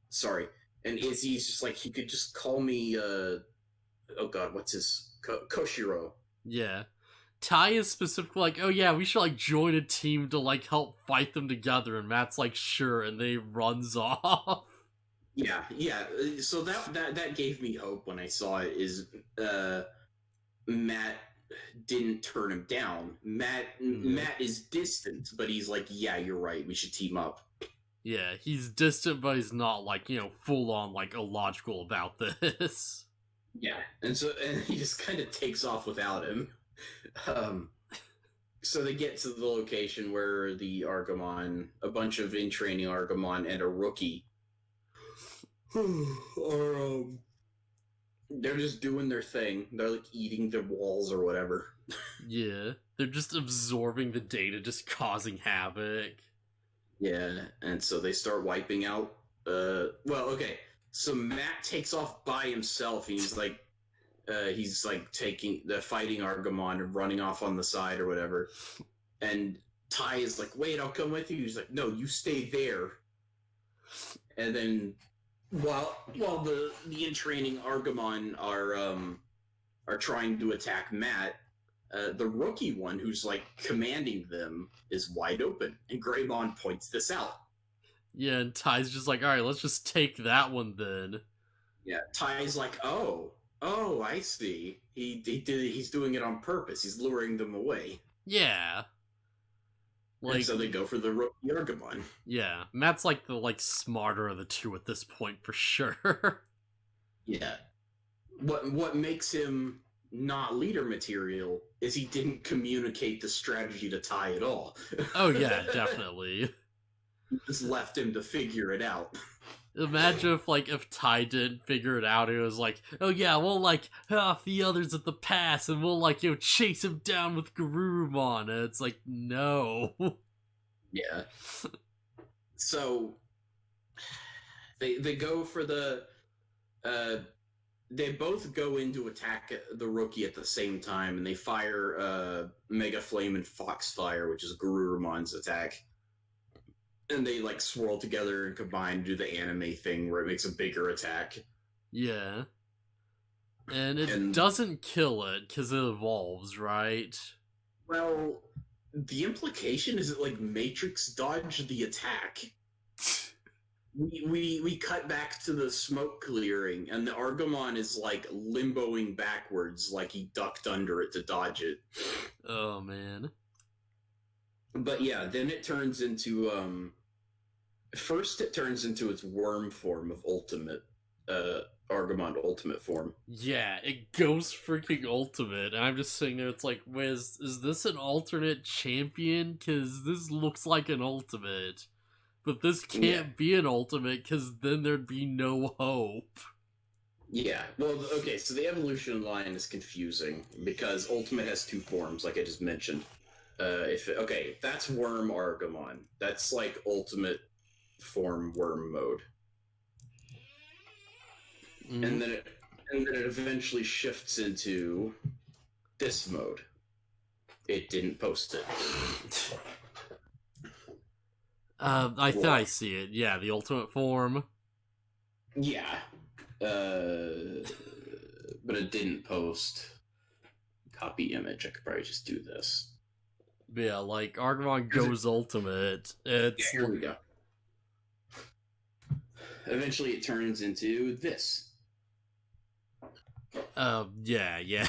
sorry, and Izzy's just like, he could just call me. Oh God, what's his Koshiro? Yeah. Ty is specifically like, oh yeah, we should like join a team to like help fight them together, and Matt's like, sure, and then he runs off. Yeah, yeah. So that gave me hope when I saw it. Is Matt didn't turn him down. Matt is distant, but he's like, yeah, you're right. We should team up. Yeah, he's distant, but he's not like, full on like illogical about this. Yeah, and he just kind of takes off without him. So they get to the location where the Argomon, a bunch of in training Argomon, and a rookie are they're just doing their thing. They're like eating the walls or whatever. Yeah, they're just absorbing the data, just causing havoc. Yeah, and so they start wiping out. Well, okay. So Matt takes off by himself. He's like taking the fighting Argomon and running off on the side or whatever. And Ty is like, "Wait, I'll come with you." He's like, "No, you stay there." And then while the in training Argomon are trying to attack Matt, the rookie one who's like commanding them is wide open, and Greymon points this out. Yeah, and Ty's just like, all right, let's just take that one then. Yeah, Ty's like, oh, I see. He's doing it on purpose. He's luring them away. Yeah. Like, and so they go for the rookie Argomon. Yeah, Matt's like the smarter of the two at this point for sure. Yeah. What makes him not leader material is he didn't communicate the strategy to Ty at all. Oh yeah, definitely. He just left him to figure it out. Imagine if Ty didn't figure it out, it was like, oh yeah, we'll half the others at the pass, and we'll chase him down with Garurumon, and it's like, no. Yeah. So they go for the they both go into attack the rookie at the same time, and they fire Mega Flame and Foxfire, which is Garurumon's attack. And they swirl together and combine to do the anime thing where it makes a bigger attack. Yeah. And it doesn't kill it because it evolves, right? Well, the implication is it Matrix dodged the attack. We cut back to the smoke clearing, and the Argomon is limboing backwards, like he ducked under it to dodge it. Oh man. But yeah, then it turns into first it turns into its worm form of ultimate Argomon ultimate form. Yeah, it goes freaking ultimate, and I'm just sitting there, it's like, wait, is this an alternate champion? Because this looks like an ultimate. But this can't be an ultimate, because then there'd be no hope. Yeah, well, okay, so the evolution line is confusing, because ultimate has two forms, like I just mentioned. That's Worm Argomon. That's ultimate form worm mode. Mm-hmm. And then it eventually shifts into this mode. It didn't post it. I think I see it. Yeah, the ultimate form. Yeah. But it didn't post. Copy image. I could probably just do this. Yeah, Argomon goes ultimate. It's... Yeah, here we go. Eventually it turns into this. Yeah.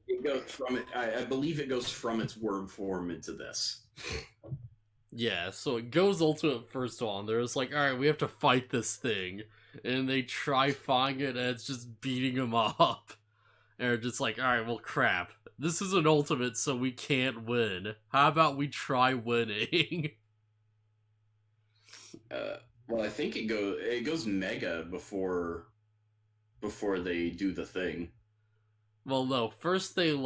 It goes from it. I believe it goes from its worm form into this. Yeah, so it goes ultimate first on. They're just alright, we have to fight this thing. And they try fighting it, and it's just beating them up. And they're just alright, well crap. This is an ultimate, so we can't win. How about we try winning? Well, I think it goes mega before they do the thing. Well, no. First they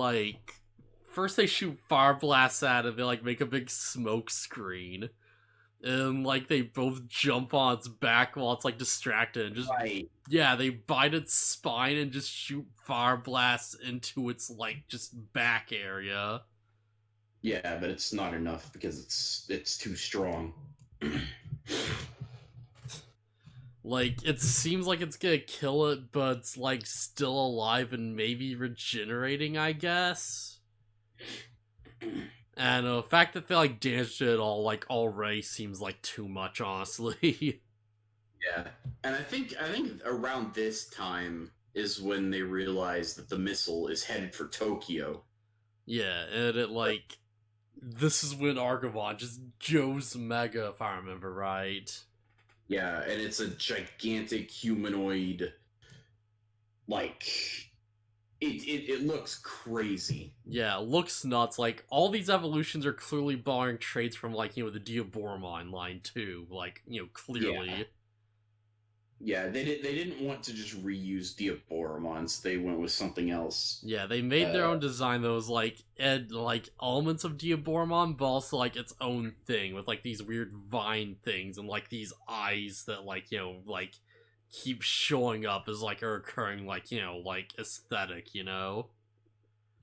shoot fire blasts at it. They like make a big smoke screen, and like they both jump on its back while it's like distracted. And just Right. yeah, they bite its spine and just shoot fire blasts into its like just back area. Yeah, but it's not enough because it's too strong. Like it seems like it's gonna kill it, but it's like still alive and maybe regenerating, I guess. And the fact that they like damaged it all like already seems like too much, honestly. Yeah, and I think around this time is when they realize that the missile is headed for Tokyo. Yeah, and it like this is when Argomon just goes mega, if I remember right. Yeah, and it's a gigantic humanoid. Like it looks crazy. Yeah, looks nuts. Like all these evolutions are clearly borrowing traits from like the Diaboromon line too. Like clearly. Yeah. Yeah, they didn't want to just reuse Diaboromons. They went with something else. Yeah, they made their own design that was like elements of Diaboromon, but also like its own thing with like these weird vine things and like these eyes that like like keep showing up as like a recurring like like aesthetic.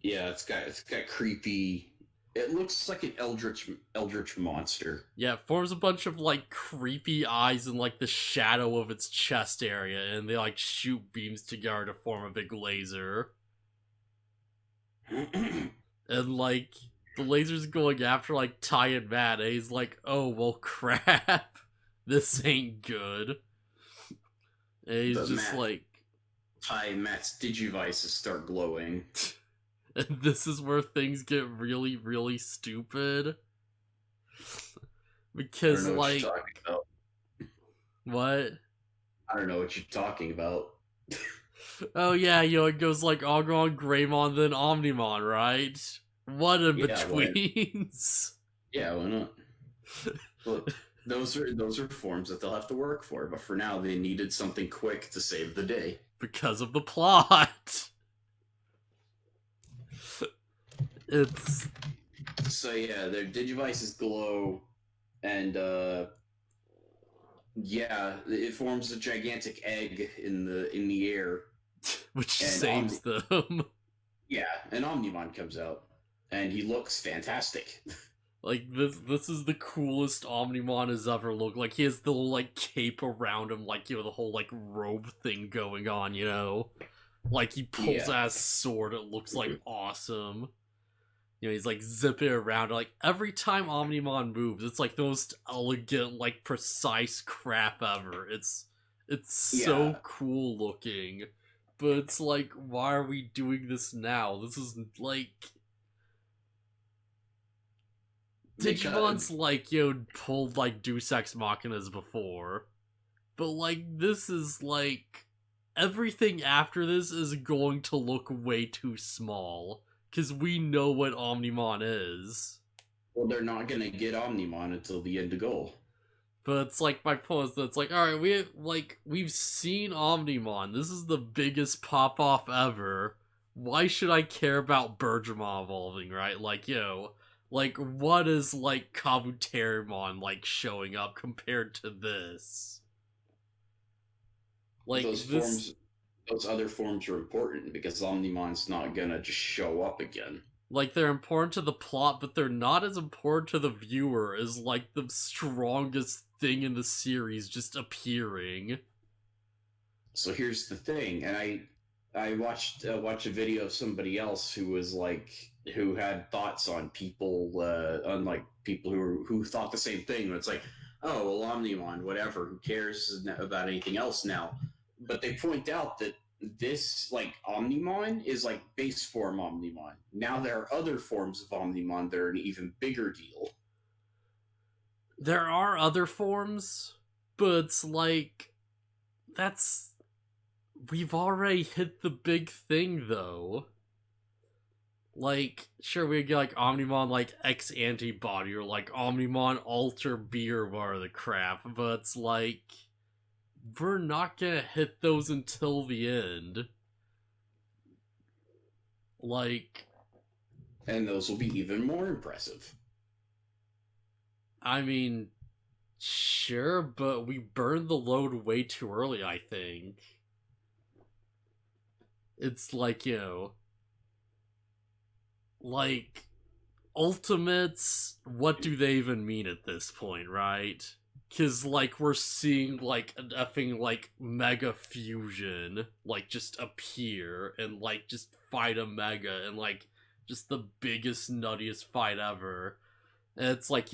Yeah, it's got creepy. It looks like an eldritch monster. Yeah, it forms a bunch of like creepy eyes in like the shadow of its chest area, and they like shoot beams together to form a big laser. And like the laser's going after like Ty and Matt, and he's like, "Oh well, crap, this ain't good." And he's But just Matt, like, Matt's digivices start glowing. and this is where things get really, really stupid. I Because don't know what like, you're talking about. what? I don't know what you're talking about. Oh yeah, it goes like Ogron, Greymon, then Omnimon, right? What in Yeah, betweens? Yeah, why not? Look, those are forms that they'll have to work for, but for now they needed something quick to save the day. Because of the plot. It's So yeah, their digivices glow, and yeah, it forms a gigantic egg in the air, which and saves them. yeah, and Omnimon comes out, and he looks fantastic. Like this is the coolest Omnimon has ever looked. Like he has the little like cape around him, like the whole like robe thing going on. Like he pulls out his sword, it looks like awesome. He's like zipping around. Like every time Omnimon moves, it's like the most elegant, like precise crap ever. It's so cool looking. But it's like, why are we doing this now? This is like Digimon's like pulled like Deus Ex Machinas before. But like this is like everything after this is going to look way too small. Because we know what Omnimon is. Well, they're not gonna get Omnimon until the end of goal. But it's like my point is that it's like, alright, we've seen Omnimon. This is the biggest pop off ever. Why should I care about Bergermon evolving, right? Like, like what is like Kabuterimon like showing up compared to this? Like those other forms are important because Omnimon's not gonna just show up again. Like they're important to the plot, but they're not as important to the viewer as like the strongest thing in the series just appearing. So here's the thing, and I watched a video of somebody else who had thoughts on people on people who thought the same thing. It's like, oh well, Omnimon, whatever, who cares about anything else now? But they point out that this Omnimon is like base form Omnimon. Now there are other forms of Omnimon that are an even bigger deal. There are other forms, but it's like we've already hit the big thing though. Like, sure, we get like Omnimon like X antibody or like Omnimon alter beer bar the crap, but it's like we're not gonna hit those until the end. Like, And those will be even more impressive. I mean, sure, but we burned the load way too early, I think. It's like, like, Ultimates, what do they even mean at this point, right? Because, like, we're seeing, like, an effing, like, Mega Fusion, like, just appear and, like, just fight a Mega and, like, just the biggest, nuttiest fight ever. And it's like,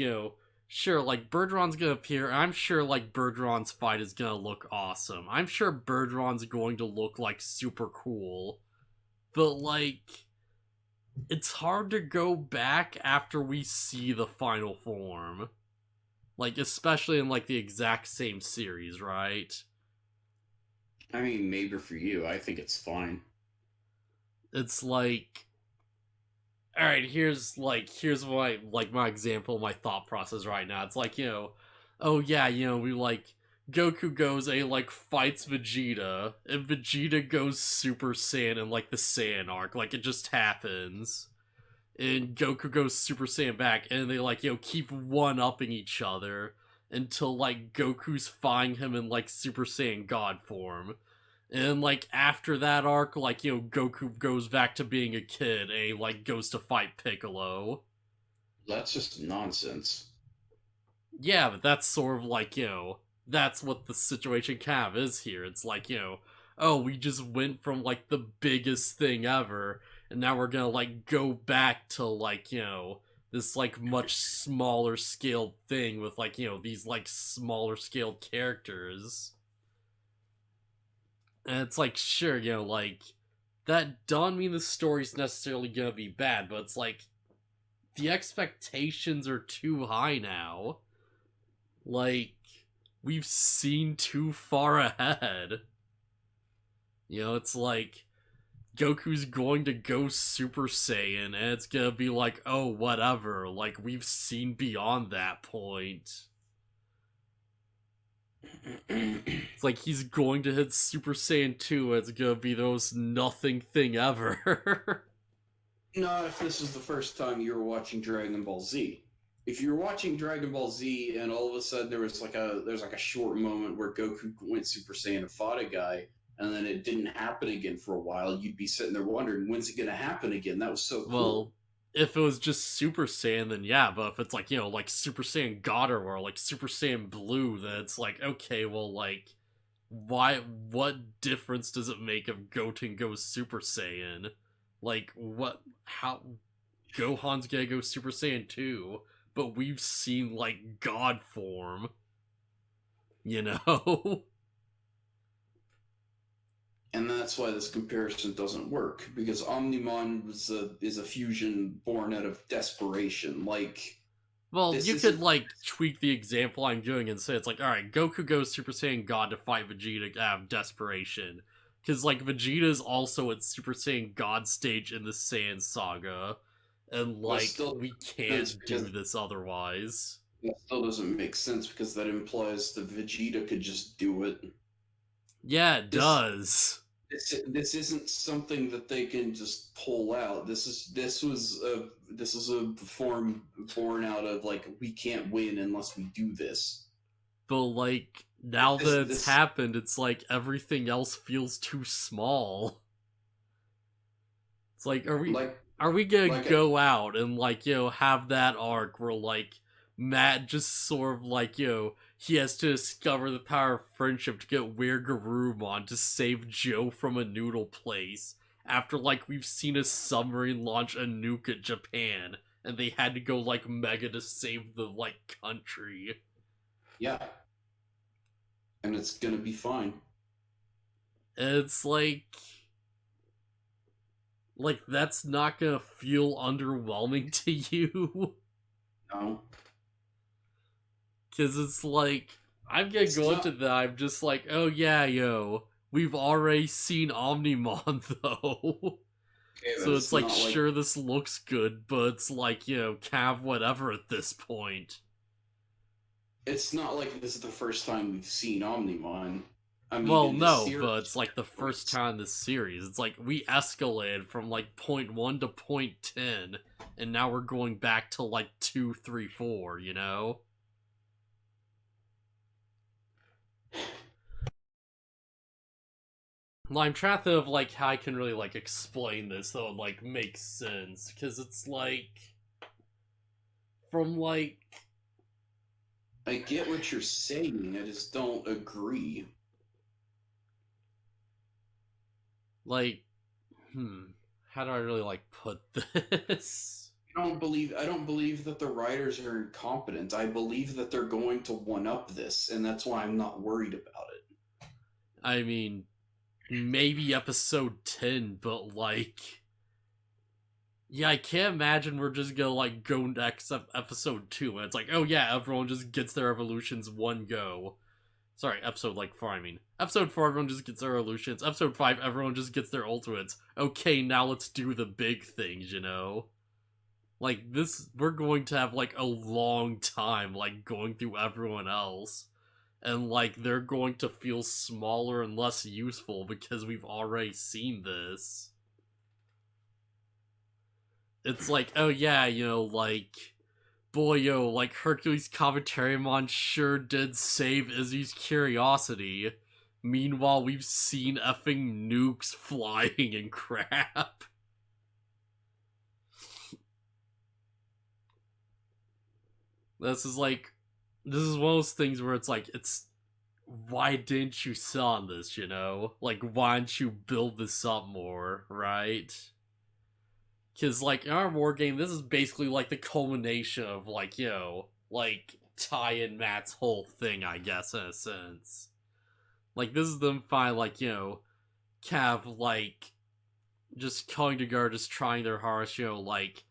sure, like, Birdron's gonna appear, and I'm sure, like, Birdron's fight is gonna look awesome. I'm sure Birdron's going to look, like, super cool. But, like, it's hard to go back after we see the final form. Like, especially in, like, the exact same series, right? I mean, maybe for you, I think it's fine. It's like, alright, here's my, like, my example, my thought process right now. It's like, oh yeah, we, like, Goku goes and he, like, fights Vegeta, and Vegeta goes Super Saiyan in, like, the Saiyan arc. Like, it just happens. And Goku goes Super Saiyan back, and they, like, keep one-upping each other until, like, Goku's fighting him in, like, Super Saiyan God form. And, like, after that arc, like, Goku goes back to being a kid, and he, like, goes to fight Piccolo. That's just nonsense. Yeah, but that's sort of like, that's what the situation kind of is here. It's like, oh, we just went from, like, the biggest thing ever, and now we're gonna, like, go back to, like, this, like, much smaller scale thing with, like, these, like, smaller scale characters. And it's like, sure, like, that don't mean the story's necessarily gonna be bad, but it's like, the expectations are too high now. Like, we've seen too far ahead. It's like, Goku's going to go Super Saiyan, and it's gonna be like, oh, whatever. Like, we've seen beyond that point. It's like he's going to hit Super Saiyan 2, and it's gonna be the most nothing thing ever. Not if this is the first time you were watching Dragon Ball Z. If you're watching Dragon Ball Z and all of a sudden there's like a short moment where Goku went Super Saiyan and fought a guy, and then it didn't happen again for a while, you'd be sitting there wondering, when's it gonna happen again? That was so cool. Well, if it was just Super Saiyan, then yeah, but if it's like, like Super Saiyan God or like Super Saiyan Blue, then it's like, okay, well, like, what difference does it make if Goten goes Super Saiyan? Like, how, Gohan's gonna go Super Saiyan 2, but we've seen, like, God form, And that's why this comparison doesn't work, because Omnimon is a fusion born out of desperation. Like, well, you could, like, tweak the example I'm doing and say it's like, alright, Goku goes Super Saiyan God to fight Vegeta out of desperation. Because, like, Vegeta's also at Super Saiyan God stage in the Saiyan saga. And, like, we can't do this otherwise. That still doesn't make sense, because that implies that Vegeta could just do it. Yeah, it does. This isn't something that they can just pull out. This was a form born out of, like, we can't win unless we do this. But, like, now that it's happened, it's like everything else feels too small. It's like, are we gonna go out and, like, have that arc where, like, Matt just sort of, like, he has to discover the power of friendship to get Weird Garurumon to save Joe from a noodle place after, like, we've seen a submarine launch a nuke at Japan and they had to go, like, mega to save the, like, country. Yeah. And it's gonna be fine. It's like, that's not gonna feel underwhelming to you. No. Because it's like, I'm gonna go into that, I'm just like, oh yeah, we've already seen Omnimon, though. Okay, but So it's it's like, not like sure, this looks good, but it's like, Cav whatever at this point. this is the first time we've seen Omnimon. I mean, Well, in this no, series, but it's like the first time in this series. It's like we escalated from like point 1 to point 10, and now we're going back to like 2, 3, 4, you know? Well, I'm trying to think of like how I can really like explain this so it like makes sense. Cause it's like from like I get what you're saying. I just don't agree. like how do I really like put this? I don't believe that the writers are incompetent. I believe that they're going to one up this, and that's why I'm not worried about it. I mean, maybe episode 10, but like yeah, I can't imagine we're just gonna like go next episode 2 and it's like, oh yeah, everyone just gets their evolutions one go. Sorry, episode like 4, I mean. Episode 4, everyone just gets their evolutions. Episode 5, everyone just gets their ultimates. Okay, now let's do the big things, you know? Like, this, we're going to have, like, a long time, like, going through everyone else. And, like, they're going to feel smaller and less useful because we've already seen this. It's like, oh yeah, like, boy, like, Hercules Commentaryamon sure did save Izzy's curiosity. Meanwhile, we've seen effing nukes flying and crap. This is like, this is one of those things where it's like, why didn't you sell on this, you know? Like, why didn't you build this up more, right? Because, like, in our war game, this is basically, like, the culmination of, like, like, Ty and Matt's whole thing, I guess, in a sense. Like, this is them finally, like, Cav, like, just coming together, just trying their hardest, like,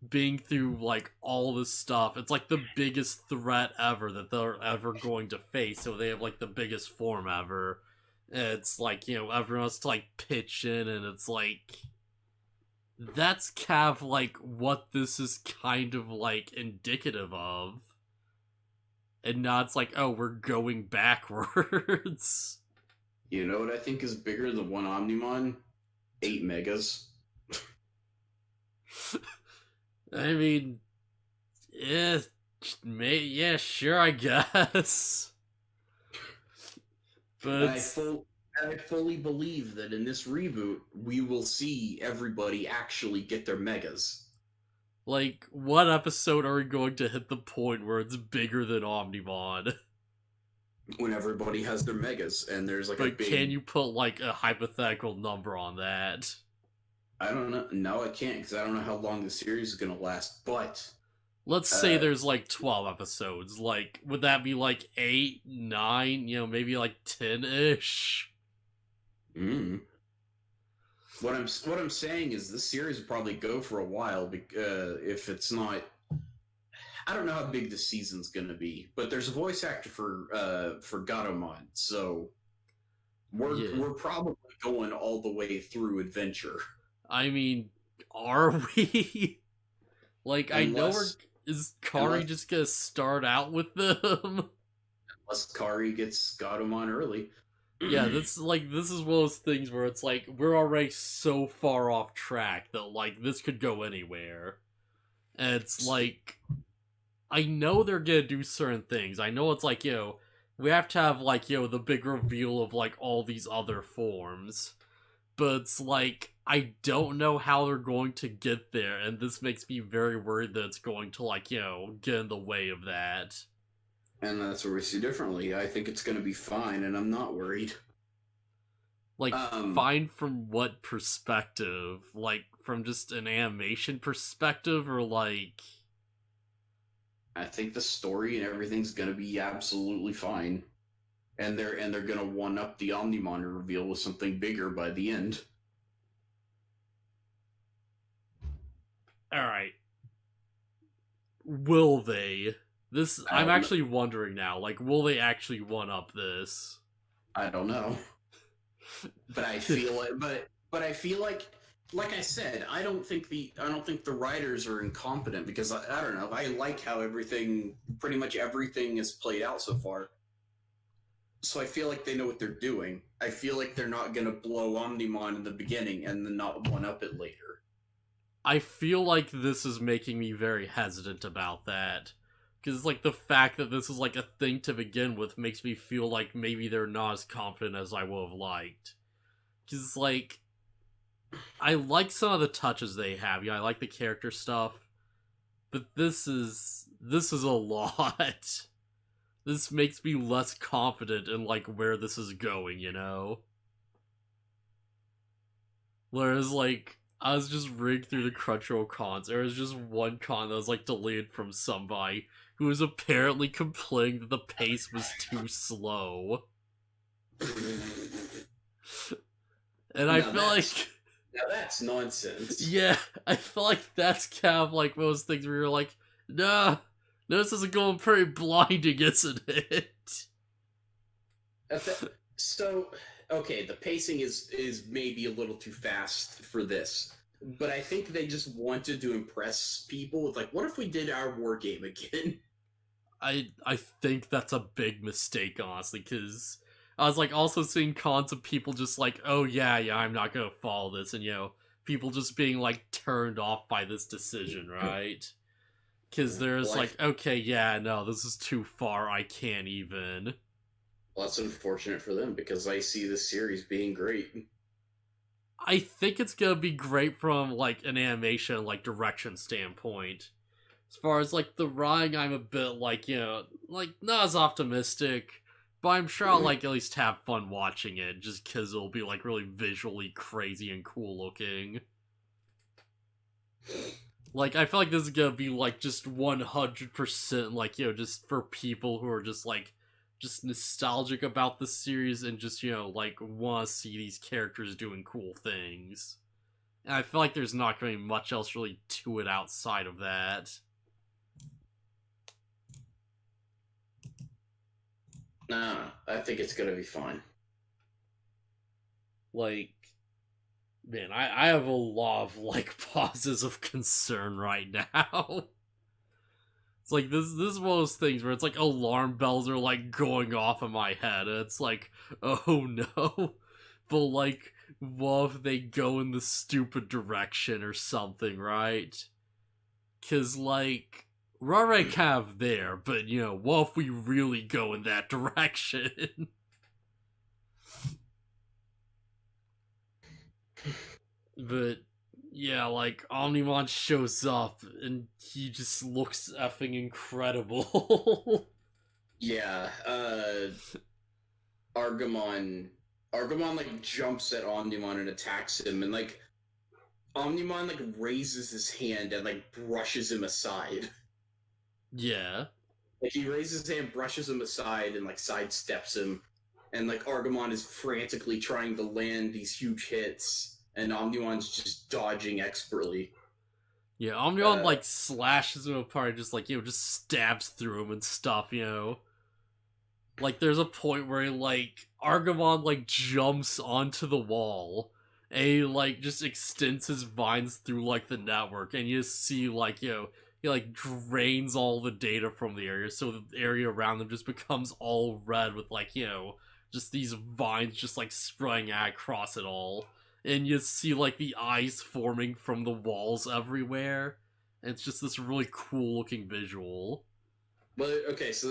being through, like, all this stuff. It's, like, the biggest threat ever that they're ever going to face, so they have, like, the biggest form ever. And it's, like, everyone has to, like, pitch in, and it's, like, that's Cav, like, what this is kind of, like, indicative of. And now it's like, oh, we're going backwards. You know what I think is bigger than one Omnimon? 8 megas. I mean, yeah, yeah, sure, I guess. But I fully believe that in this reboot, we will see everybody actually get their megas. like, what episode are we going to hit the point where it's bigger than Omnimon? When everybody has their megas, and there's like a But big. can you put, like, a hypothetical number on that? I don't know. No, I can't because I don't know how long the series is gonna last. But Let's say there's, like, 12 episodes. Like, would that be, like, 8, 9, maybe, like, 10-ish? What I'm saying is this series will probably go for a while. If it's not, I don't know how big the season's gonna be. But there's a voice actor for Gatomon, so we're probably going all the way through Adventure. I mean, are we? Like, I know is Kari just gonna start out with them? Unless Kari gets Gatomon early. Yeah, this is one of those things where it's like, we're already so far off track that, like, this could go anywhere. And it's like, I know they're gonna do certain things. I know it's like, we have to have, like, the big reveal of, like, all these other forms. But it's like, I don't know how they're going to get there, and this makes me very worried that it's going to, like, get in the way of that. And that's where we see differently. I think it's going to be fine, and I'm not worried. Like, fine from what perspective? Like, from just an animation perspective, or like... I think the story and everything's going to be absolutely fine. And they're going to one-up the Omnimon reveal with something bigger by the end. Alright. Will they? I'm actually wondering now, like, will they actually one-up this? I don't know. But I feel like like I said, I don't think the writers are incompetent because I don't know. I like how pretty much everything is played out so far. So I feel like they know what they're doing. I feel like they're not gonna blow Omnimon in the beginning and then not one up it later. I feel like this is making me very hesitant about that. Because, like, the fact that this is, like, a thing to begin with makes me feel like maybe they're not as confident as I would have liked. Because, like, I like some of the touches they have. Yeah, I like the character stuff. But this is a lot. This makes me less confident in, like, where this is going, you know? Whereas, like, I was just rigged through the Crunchyroll cons. There was just one con that was, like, deleted from somebody who was apparently complaining that the pace was too slow. And I now feel that's like, now that's nonsense. yeah, I feel like that's kind of like those things where you're like, nah, this isn't going pretty blinding, isn't it? So okay, the pacing is maybe a little too fast for this, but I think they just wanted to impress people with like, what if we did our war game again? I think that's a big mistake, honestly, because I was like also seeing cons of people just like, oh yeah, I'm not gonna follow this, and people just being like turned off by this decision, right? Because there's Well, like, okay, yeah, no, this is too far, I can't even. well, that's unfortunate for them because I see this series being great. I think it's gonna be great from like an animation like direction standpoint. As far as like the writing, I'm a bit like like not as optimistic, but I'm sure I'll like at least have fun watching it just because it'll be like really visually crazy and cool looking. Like I feel like this is gonna be like just 100% like just for people who are just like just nostalgic about the series and just like want to see these characters doing cool things. And I feel like there's not going to be much else really to it outside of that. Nah, I think it's gonna be fine. Like, man, I have a lot of like pauses of concern right now. It's like this is one of those things where it's like alarm bells are like going off in my head, and it's like, oh no. But like, what if they go in the stupid direction or something, right? Cause like we're already kind of there, but what if we really go in that direction? But yeah, like Omnimon shows up and he just looks effing incredible. Yeah, Argamon, Argamon like jumps at Omnimon and attacks him, and like Omnimon like raises his hand and like brushes him aside. Yeah. Like he raises his hand, brushes him aside, and like sidesteps him, and like Argamon is frantically trying to land these huge hits, and Omnimon's just dodging expertly. Yeah, Omnion Uh, like slashes him apart, just like just stabs through him and stuff. Like there's a point where like Argamon like jumps onto the wall and he like just extends his vines through like the network, and you see like he like drains all the data from the area, so the area around them just becomes all red with like just these vines just like spraying out across it all, and you see like the eyes forming from the walls everywhere, and it's just this really cool looking visual. but okay, so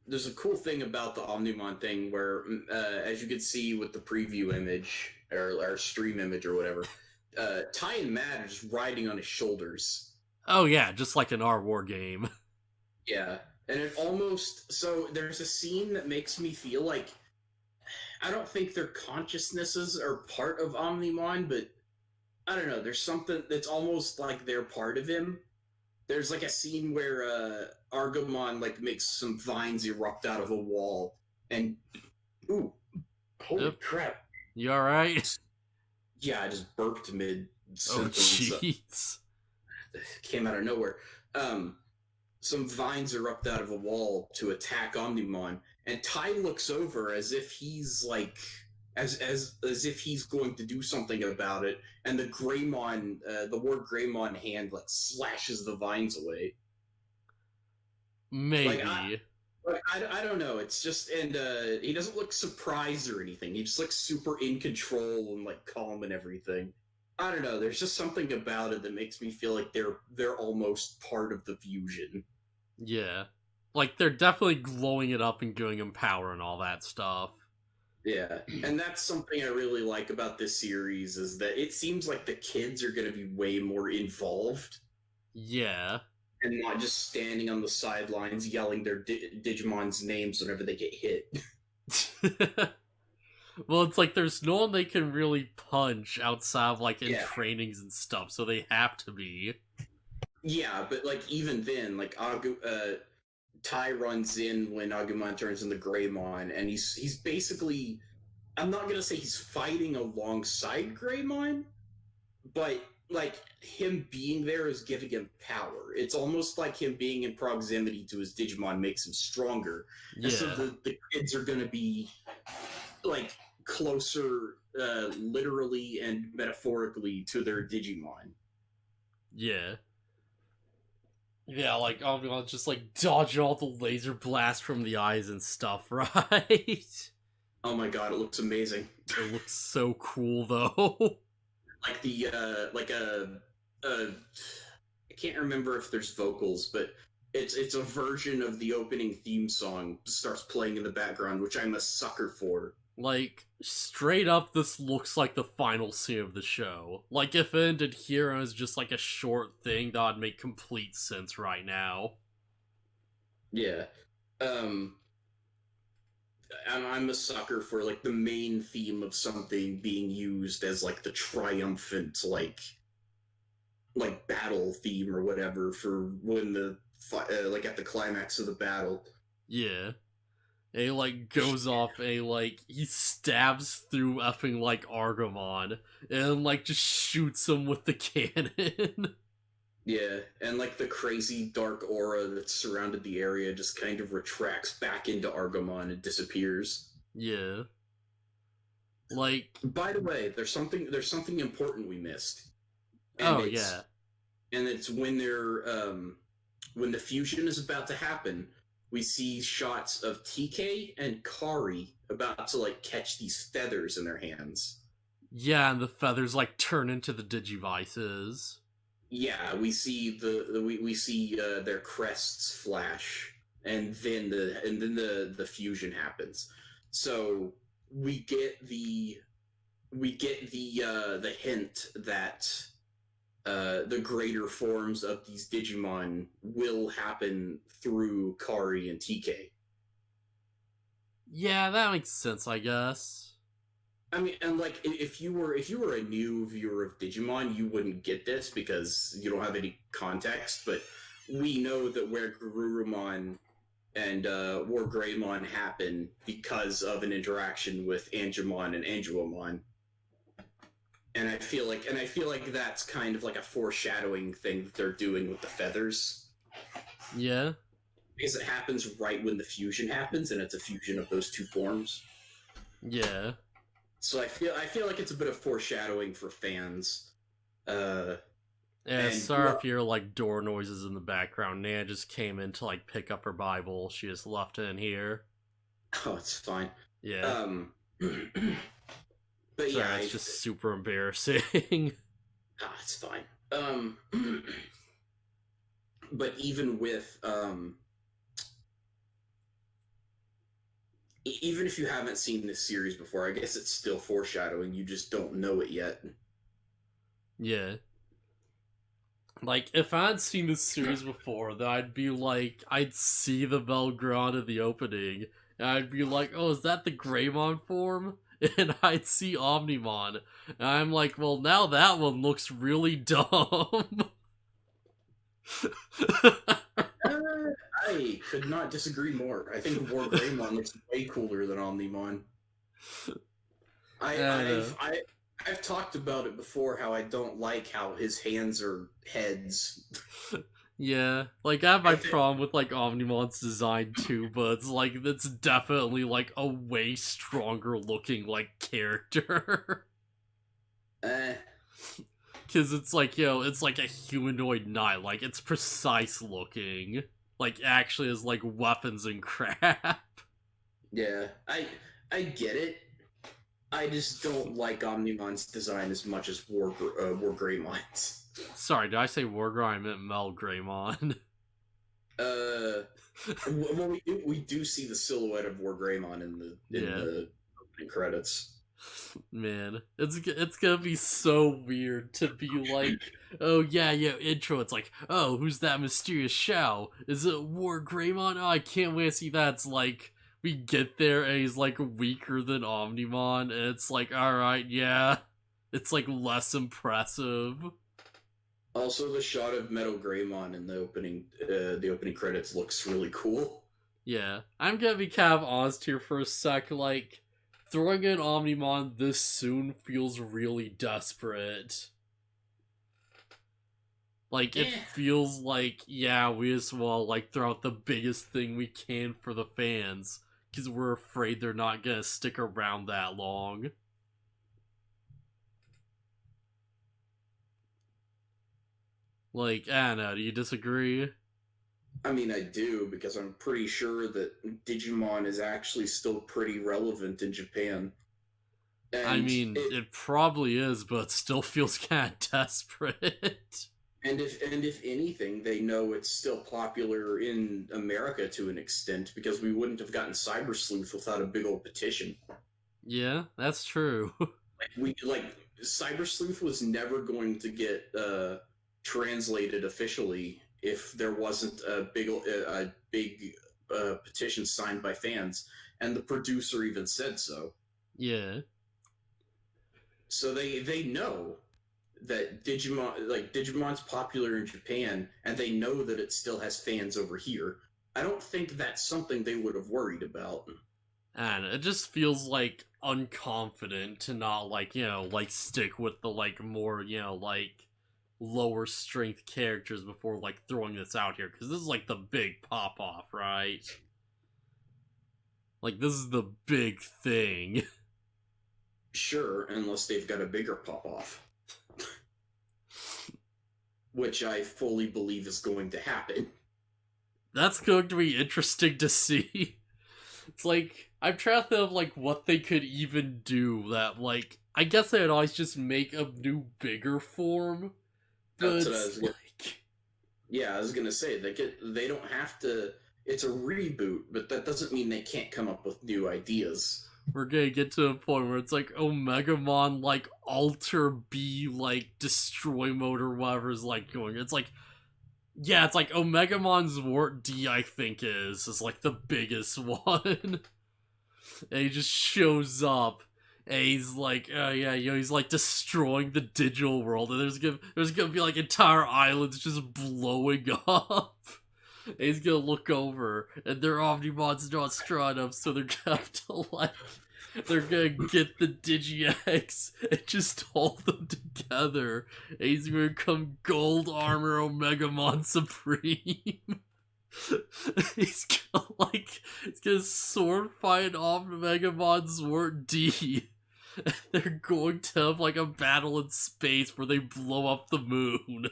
there's a cool thing about the Omnimon thing where, as you can see with the preview image or stream image or whatever, Ty and Matt are just riding on his shoulders. Oh yeah, just like an R War game. Yeah, and it almost so there's a scene that makes me feel like I don't think their consciousnesses are part of Omnimon, but I don't know. There's something that's almost like they're part of him. There's like a scene where Argamon like makes some vines erupt out of a wall, and ooh, holy Yep. crap! You alright? Yeah, I just burped mid Oh sentence. jeez. Came out of nowhere. Some vines erupt out of a wall to attack Omnimon, and Ty looks over as if he's like as if he's going to do something about it, and the Greymon, the Ward Greymon hand like slashes the vines away. Maybe. I don't know. It's just, and he doesn't look surprised or anything. He just looks super in control and like calm and everything. I don't know. There's just something about it that makes me feel like they're almost part of the fusion. Yeah. Like, they're definitely glowing it up and giving him power and all that stuff. Yeah, and that's something I really like about this series is that it seems like the kids are going to be way more involved. Yeah. And not just standing on the sidelines yelling their Digimon's names whenever they get hit. Well, it's like there's no one they can really punch outside of like in Yeah. trainings and stuff, so they have to be. Yeah, but like even then, like Ty runs in when Agumon turns into Greymon, and he's basically, I'm not gonna say he's fighting alongside Greymon, but like him being there is giving him power. It's almost like him being in proximity to his Digimon makes him stronger. Yeah. And so the kids are gonna be like closer, literally and metaphorically, to their Digimon. Yeah. Yeah, like Omnimon just like dodging all the laser blasts from the eyes and stuff, right? Oh my god, it looks amazing. It looks so cool though. Like the I can't remember if there's vocals, but it's a version of the opening theme song starts playing in the background, which I'm a sucker for. Like, straight up, this looks like the final scene of the show. Like, if it ended here and it was just like a short thing, that would make complete sense right now. Yeah. I'm a sucker for like the main theme of something being used as like the triumphant like battle theme or whatever for when the like at the climax of the battle. Yeah. And he, like, goes off and, like, he stabs through effing, like, Argomon and, like, just shoots him with the cannon. Yeah, and like the crazy dark aura that surrounded the area just kind of retracts back into Argomon and disappears. Yeah. Like, by the way, there's something important we missed. And yeah. And it's when they're when the fusion is about to happen, we see shots of TK and Kari about to like catch these feathers in their hands. Yeah, and the feathers like turn into the Digivices. Yeah, we see we see their crests flash, and then the fusion happens. So we get the hint that the greater forms of these Digimon will happen through Kari and TK. Yeah, that makes sense, I guess. I mean, and like if you were a new viewer of Digimon, you wouldn't get this because you don't have any context. But we know that where Garurumon and War Greymon happen because of an interaction with Angemon and Anguamon. And I feel like that's kind of like a foreshadowing thing that they're doing with the feathers. Yeah. Because it happens right when the fusion happens, and it's a fusion of those two forms. Yeah. So I feel like it's a bit of foreshadowing for fans. Yeah, sorry if you're like door noises in the background. Nan just came in to like pick up her Bible. She just left it in here. Oh, it's fine. Yeah. But sorry, yeah, it's just super embarrassing. It's fine. But even with even if you haven't seen this series before, I guess it's still foreshadowing. You just don't know it yet. Yeah. Like, if I'd seen this series before, then I'd be like, I'd see the Belgrade in the opening, and I'd be like, oh, is that the Greymon form? And I'd see Omnimon, and I'm like, well, now that one looks really dumb. I could not disagree more. I think War Greymon looks way cooler than Omnimon. I've talked about it before, how I don't like how his hands are heads. Yeah, like I have my I think problem with like Omnimon's design too, but it's like it's definitely like a way stronger looking like character. eh, Cause it's like, it's like a humanoid knight, like it's precise looking. Like actually has like weapons and crap. yeah, I get it. I just don't like Omnimon's design as much as War Greymon's. Sorry, did I say Wargreymon? I meant Mel Greymon. Uh, well, we do see the silhouette of War Greymon in Yeah. the opening credits. Man, it's gonna be so weird to be like, oh yeah, intro. It's like, oh, who's that mysterious Shao? Is it War Greymon? Oh, I can't wait to see that. It's like we get there and he's like weaker than Omnimon, and it's like, all right, yeah, it's like less impressive. Also, the shot of Metal Greymon in the opening credits looks really cool. Yeah, I'm gonna be kind of honest here for a sec. Like, throwing in Omnimon this soon feels really desperate. Like, it Eh. feels like, yeah, we just want to, like, throw out the biggest thing we can for the fans. Because we're afraid they're not gonna stick around that long. Like, I don't know, do you disagree? I mean, I do, because I'm pretty sure that Digimon is actually still pretty relevant in Japan. I And mean, it, it probably is, but it still feels kind of desperate. and if anything, they know it's still popular in America to an extent, because we wouldn't have gotten Cyber Sleuth without a big old petition. Yeah, that's true. Like Cyber Sleuth was never going to get translated officially if there wasn't a big petition signed by fans, and the producer even said so. Yeah. So they know that Digimon's popular in Japan, and they know that it still has fans over here. I don't think that's something they would have worried about. And it just feels like unconfident to not like, like stick with the like more, like lower strength characters before like throwing this out here, because this is like the big pop off, right? Like this is the big thing. Sure, unless they've got a bigger pop off, which I fully believe is going to happen. That's going to be interesting to see. It's like I'm trying to think of like what they could even do that like I guess they'd always just make a new bigger form. But That's what I it's was. like, Yeah, I was gonna say they don't have to. It's a reboot, but that doesn't mean they can't come up with new ideas. we're gonna get to a point where it's like Omegamon like Alter B like destroy mode or whatever is like going. It's like, yeah, it's like Omegamon's Wart D I think is like the biggest one. And he just shows up and he's like, oh yeah, he's like destroying the digital world, and there's gonna be like entire islands just blowing up. And he's gonna look over, and their Omnimon's not strong enough, so they're gonna have to like, they're gonna get the Digi-X and just hold them together. And he's gonna become Gold Armor Omegamon Supreme. He's gonna sword fight off Megamon's Wart D. They're going to have like a battle in space where they blow up the moon.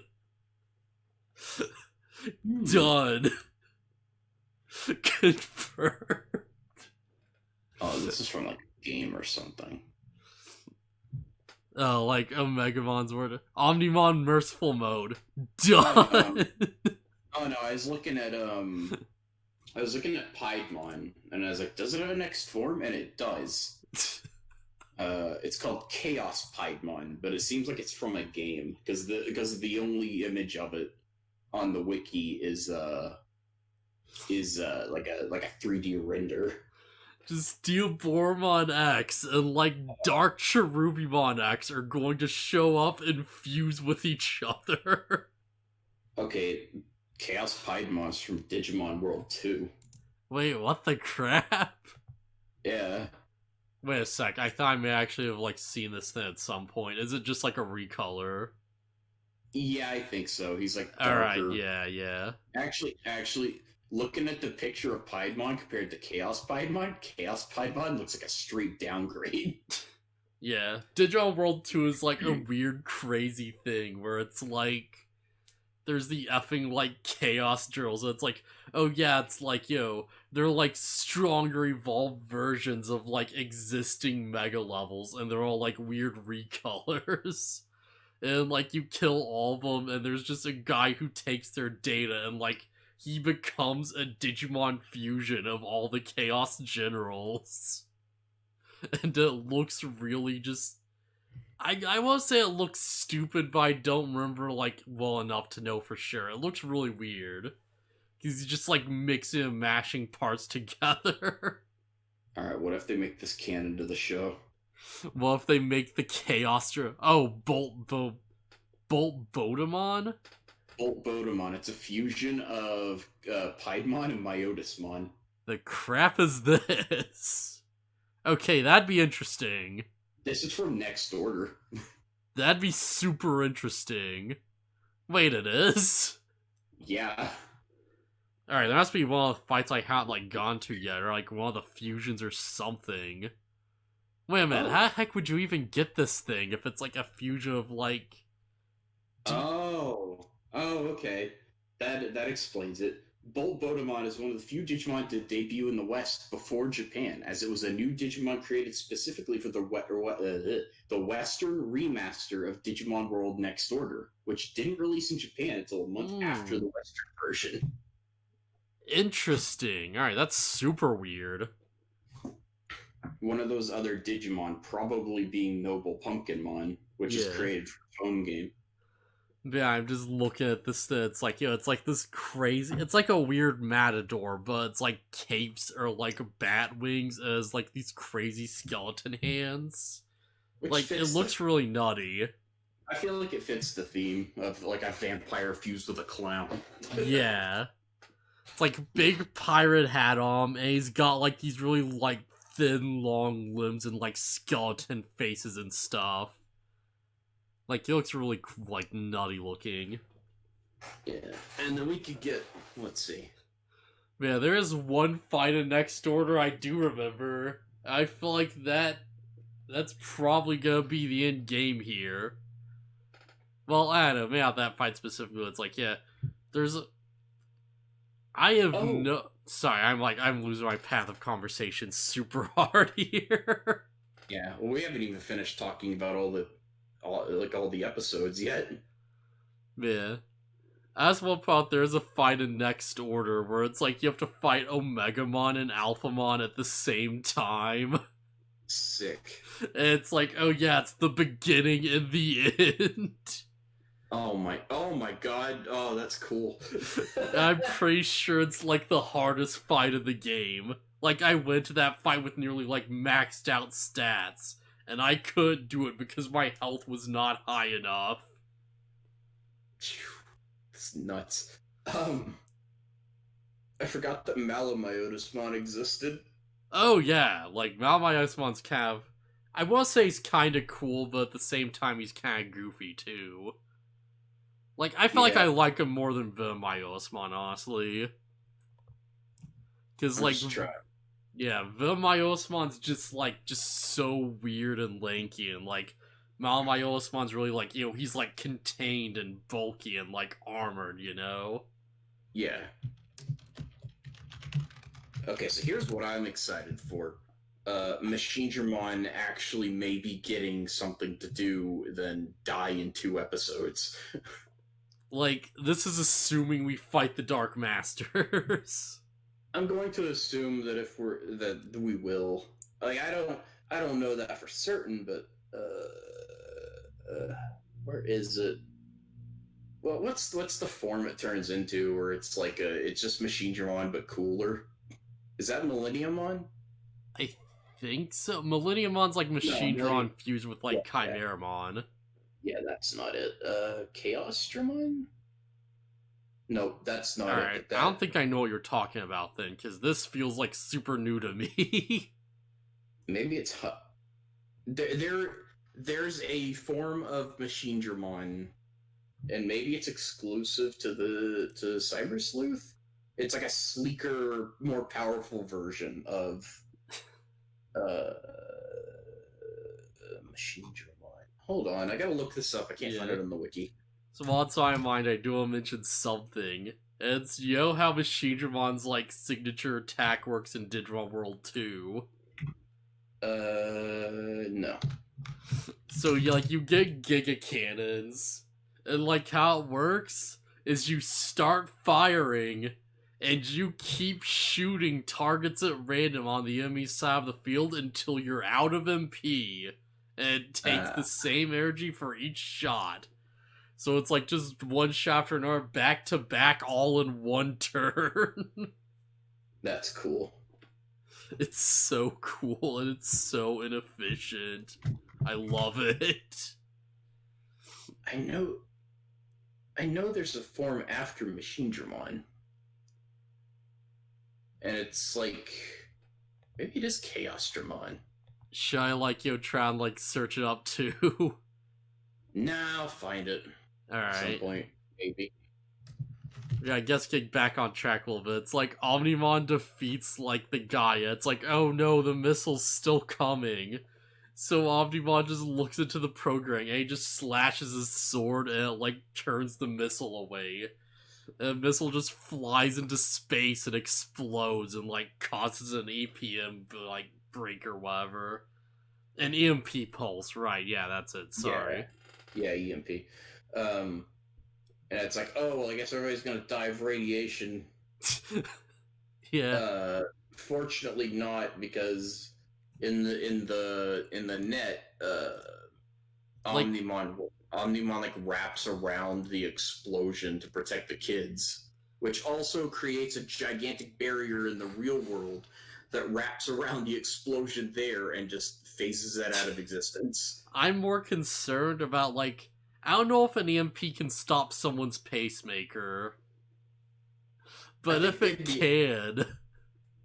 Done. Confirmed. Oh, this is from like a game or something. Oh, like Omegamon's word. Omnimon Merciful Mode. Done. Oh no, I was looking at Piedmon, and I was like, does it have a next form? And it does. It's called Chaos Piedmon, but it seems like it's from a game because the only image of it on the wiki is like a 3D render. Just Steel Bormon X and like Dark Cherubimon X are going to show up and fuse with each other. Okay, Chaos Piedmon's from Digimon World 2. Wait, what the crap? Yeah. Wait a sec, I thought I may actually have like seen this thing at some point. Is it just like a recolor? Yeah, I think so. He's like Alright, darker. yeah. Actually, looking at the picture of Piedmon compared to Chaos Piedmon looks like a straight downgrade. Yeah. Digimon World 2 is like a weird, crazy thing where it's like there's the effing like chaos drills. It's like, oh yeah, it's like, they're like stronger evolved versions of like existing mega levels, and they're all like weird recolors. And like you kill all of them, and there's just a guy who takes their data and like he becomes a Digimon fusion of all the Chaos Generals. And it looks really just I won't say it looks stupid, but I don't remember like well enough to know for sure. It looks really weird. He's just like mixing and mashing parts together. All right, what if they make this canon to the show? Well, if they make the Chaos oh Bolt Bodemon? Bolt Bodemon. It's a fusion of Piedmon and Myotismon. The crap is this? Okay, that'd be interesting. This is from Next Order. That'd be super interesting. Wait, it is? Yeah. Alright, there must be one of the fights I haven't like gone to yet, or like one of the fusions or something. Wait a minute, how the heck would you even get this thing if it's like a fusion of like... Oh, okay. That explains it. Bolt Bodemon is one of the few Digimon to debut in the West before Japan, as it was a new Digimon created specifically for the Western remaster of Digimon World Next Order, which didn't release in Japan until a month after the Western version. Interesting. Alright, that's super weird. One of those other Digimon probably being Noble Pumpkinmon, which is created for the phone game. Yeah, I'm just looking at this. It's like, it's like this crazy. It's like a weird matador, but it's like capes or like bat wings as like these crazy skeleton hands. Like, it looks really nutty. I feel like it fits the theme of like a vampire fused with a clown. Yeah. It's like big pirate hat on, and he's got like these really like thin, long limbs and like skeleton faces and stuff. Like, he looks really, like, nutty looking. Yeah, and then we could get, let's see. Yeah, there is one fight in Next Order I do remember. I feel like that's probably gonna be the end game here. Well, I don't know, maybe not that fight specifically. It's like, yeah, there's I have no... Sorry, I'm losing my path of conversation super hard here. Yeah, well, we haven't even finished talking about all the episodes yet. Yeah. As well point, there's a fight in Next Order where it's like you have to fight Omegamon and Alphamon at the same time. Sick. And it's like, oh yeah, it's the beginning and the end. Oh my god. Oh, that's cool. I'm pretty sure it's like the hardest fight of the game. Like, I went to that fight with nearly like maxed out stats, and I couldn't do it because my health was not high enough. It's nuts. I forgot that Malamyotismon existed. Oh yeah, like Malamyotismon's kind of... I will say he's kind of cool, but at the same time he's kind of goofy too. Like, I feel like I like him more than Myotismon, honestly. Because, like... Yeah, Myotismon's just so weird and lanky, and like Myotismon's really like, he's like contained and bulky and like armored, Yeah. Okay, so here's what I'm excited for. Machinedramon actually maybe getting something to do than die in 2 episodes. Like, this is assuming we fight the Dark Masters. I'm going to assume that that we will. Like, I don't know that for certain, but where is it? Well, what's the form it turns into where it's like it's just Machinedramon but cooler? Is that Millenniumon? I think so. Millenniumon's like Machinedramon fused with like Chimeramon. Yeah, that's not it. Chaosdramon? No, that's not it. I don't think I know what you're talking about then, because this feels like super new to me. Maybe it's there's a form of Machinedramon and maybe it's exclusive to Cyber Sleuth. It's like a sleeker, more powerful version of uh, Machine Digimon. Hold on, I gotta look this up. I can't find it on the wiki. So what's on my mind? I do want to mention something. It's, you know how Machine Digimon's like signature attack works in Digimon World 2? No. So you get Giga Cannons, and like how it works is you start firing, and you keep shooting targets at random on the enemy side of the field until you're out of MP, and it takes the same energy for each shot. So it's like just one shot after another, back to back, all in one turn. That's cool. It's so cool and it's so inefficient. I love it. I know there's a form after Machine Digimon. And it's like, maybe it is Chaos Digimon. Should I try and search it up too? Nah, I'll find it. Alright. At some point, maybe. Yeah, I guess getting back on track a little bit. It's like Omnimon defeats the Gaia. It's like, oh no, the missile's still coming. So Omnimon just looks into the programming and he just slashes his sword and it turns the missile away. And the missile just flies into space and explodes and causes an EPM break or whatever. An EMP pulse, right? Yeah, that's it. Sorry. Yeah, EMP. And it's like, oh well, I guess everybody's gonna die of radiation. Yeah. Fortunately, not, because in the net, Omnimon wraps around the explosion to protect the kids, which also creates a gigantic barrier in the real world that wraps around the explosion there and just phases that out of existence. I'm more concerned about I don't know if an EMP can stop someone's pacemaker, but if it can,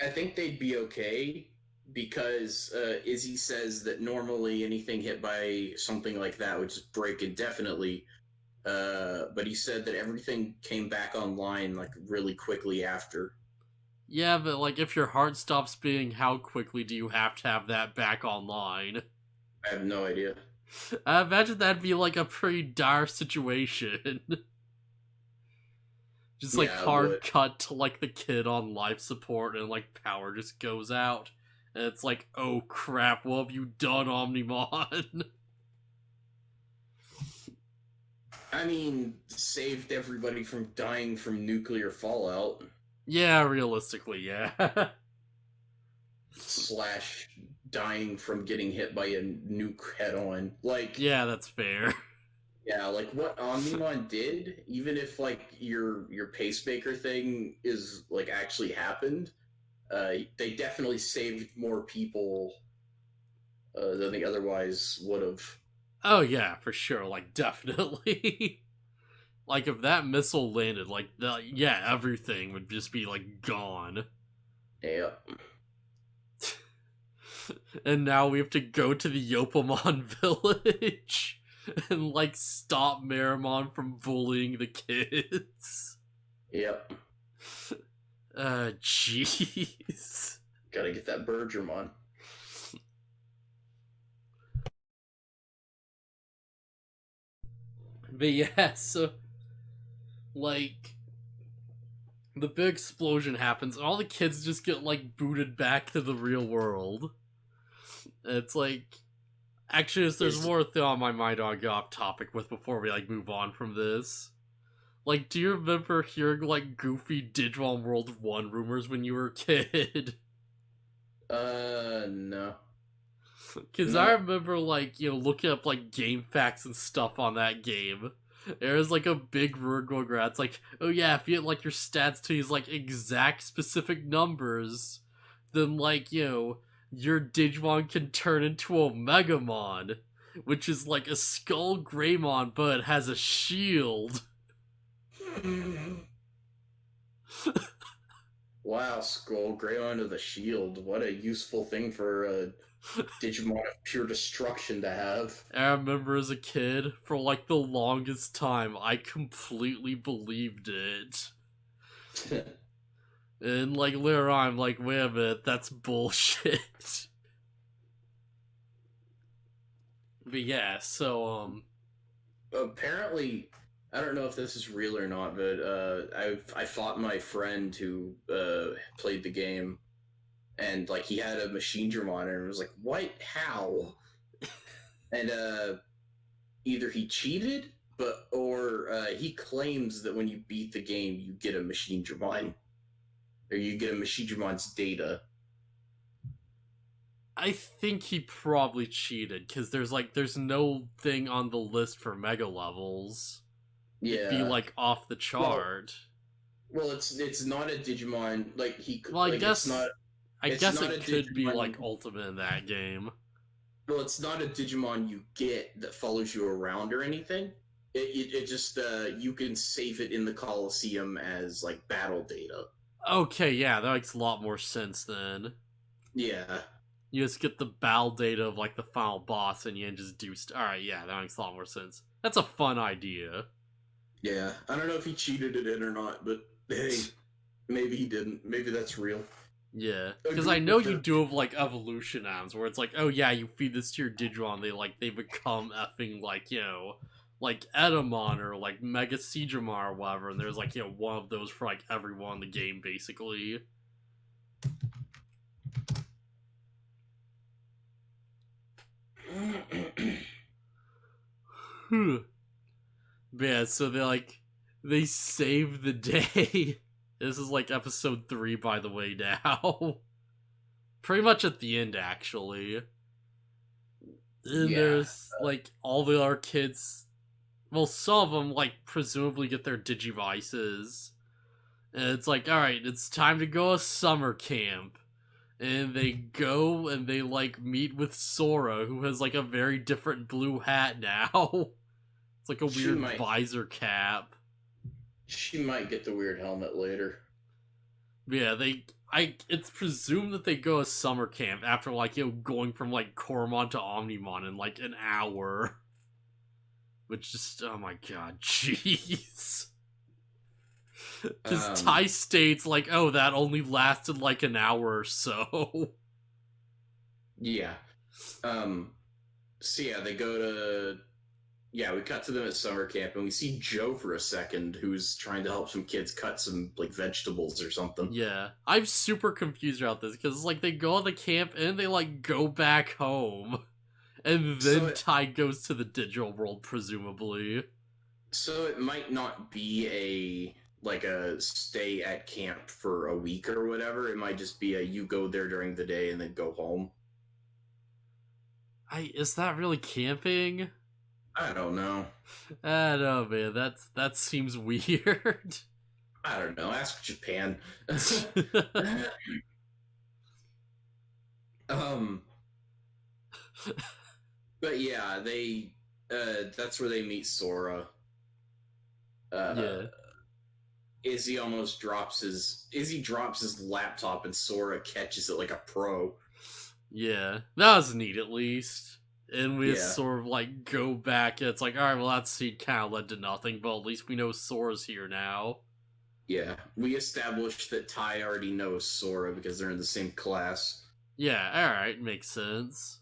I think they'd be okay, because Izzy says that normally anything hit by something like that would just break indefinitely. But he said that everything came back online really quickly after. Yeah, but if your heart stops beating, how quickly do you have to have that back online? I have no idea. I imagine that'd be a pretty dire situation. Just hard cut to the kid on life support and power just goes out. And it's oh crap, what have you done, Omnimon? I mean, saved everybody from dying from nuclear fallout. Yeah, realistically, yeah. / dying from getting hit by a nuke head on. Yeah, that's fair. Yeah, what Omnimon did, even if your pacemaker thing is actually happened, they definitely saved more people than they otherwise would have. Oh yeah, for sure, definitely. If that missile landed, yeah, everything would just be gone. Yeah. And now we have to go to the Yopomon village and stop Meramon from bullying the kids. Yep. Jeez. Gotta get that Bergermon. But yeah, so the big explosion happens and all the kids just get booted back to the real world. It's actually, there's more thing on my mind I'll go off topic with before we move on from this. Do you remember hearing goofy Digimon World 1 rumors when you were a kid? No. Because I remember looking up game facts and stuff on that game. There's a big rumor going around. It's oh yeah, if you get your stats to these exact specific numbers, then your Digimon can turn into a Megamon, which is a Skull Greymon, but it has a shield. Wow, Skull, Greymon of the Shield. What a useful thing for a Digimon of pure destruction to have. I remember as a kid, for like the longest time, I completely believed it. And like later on, I'm like, wait a minute, that's bullshit. But yeah, so Apparently, I don't know if this is real or not, but I fought my friend who played the game, and like he had a machine drum on, and was like, "What? How?" And either he cheated, or he claims that when you beat the game, you get a machine drum, or you get a machine drum's data. I think he probably cheated because there's no thing on the list for mega levels. It'd be Yeah. like off the chart. Well, it's not a Digimon like he Well, I like it's guess not I it's guess not a it could be Digimon. like ultimate in that game. Well, it's not a Digimon you get that follows you around or anything. It just you can save it in the Coliseum as like battle data. Okay, yeah, that makes a lot more sense then. Yeah, You just get the battle data of like the final boss and you just do alright, yeah, that makes a lot more sense. That's a fun idea. yeah. I don't know if he cheated it in or not, but hey, maybe he didn't. Maybe that's real. Yeah, A because I group know of you do have like evolution atoms where it's like, oh yeah, you feed this to your Digimon, they become effing like like Etamon or like Mega Seedramon or whatever, and there's like one of those for like everyone in the game basically. But yeah, so they save the day. This is like episode 3, by the way. Now, pretty much at the end, actually. And Yeah. there's like all the other kids. Well, some of them like presumably get their Digivices, and it's like, all right, it's time to go to summer camp. And they go and they like meet with Sora, who has like a very different blue hat now. It's like a She weird might visor cap. she might get the weird helmet later. Yeah, it's presumed that they go to summer camp after like going from like Coromon to Omnimon in like an hour. Which just oh my god, jeez. Because Ty states like, oh, that only lasted like an hour or so. Yeah. So yeah, they go to we cut to them at summer camp, and we see Joe for a second, who's trying to help some kids cut some like vegetables or something. Yeah, I'm super confused about this because like they go on the camp and they like go back home, and then Ty goes to the digital world presumably. So it might not be a stay at camp for a week or whatever. It might just be you go there during the day and then go home. Is that really camping? I don't know. I don't know, man. That seems weird. I don't know. Ask Japan. But yeah, they that's where they meet Sora. Yeah. Izzy drops his laptop, and Sora catches it like a pro. Yeah, that was neat at least. And we just sort of like go back. And it's like, all right, well that scene kind of led to nothing, but at least we know Sora's here now. Yeah, we established that Ty already knows Sora because they're in the same class. Yeah, all right, makes sense.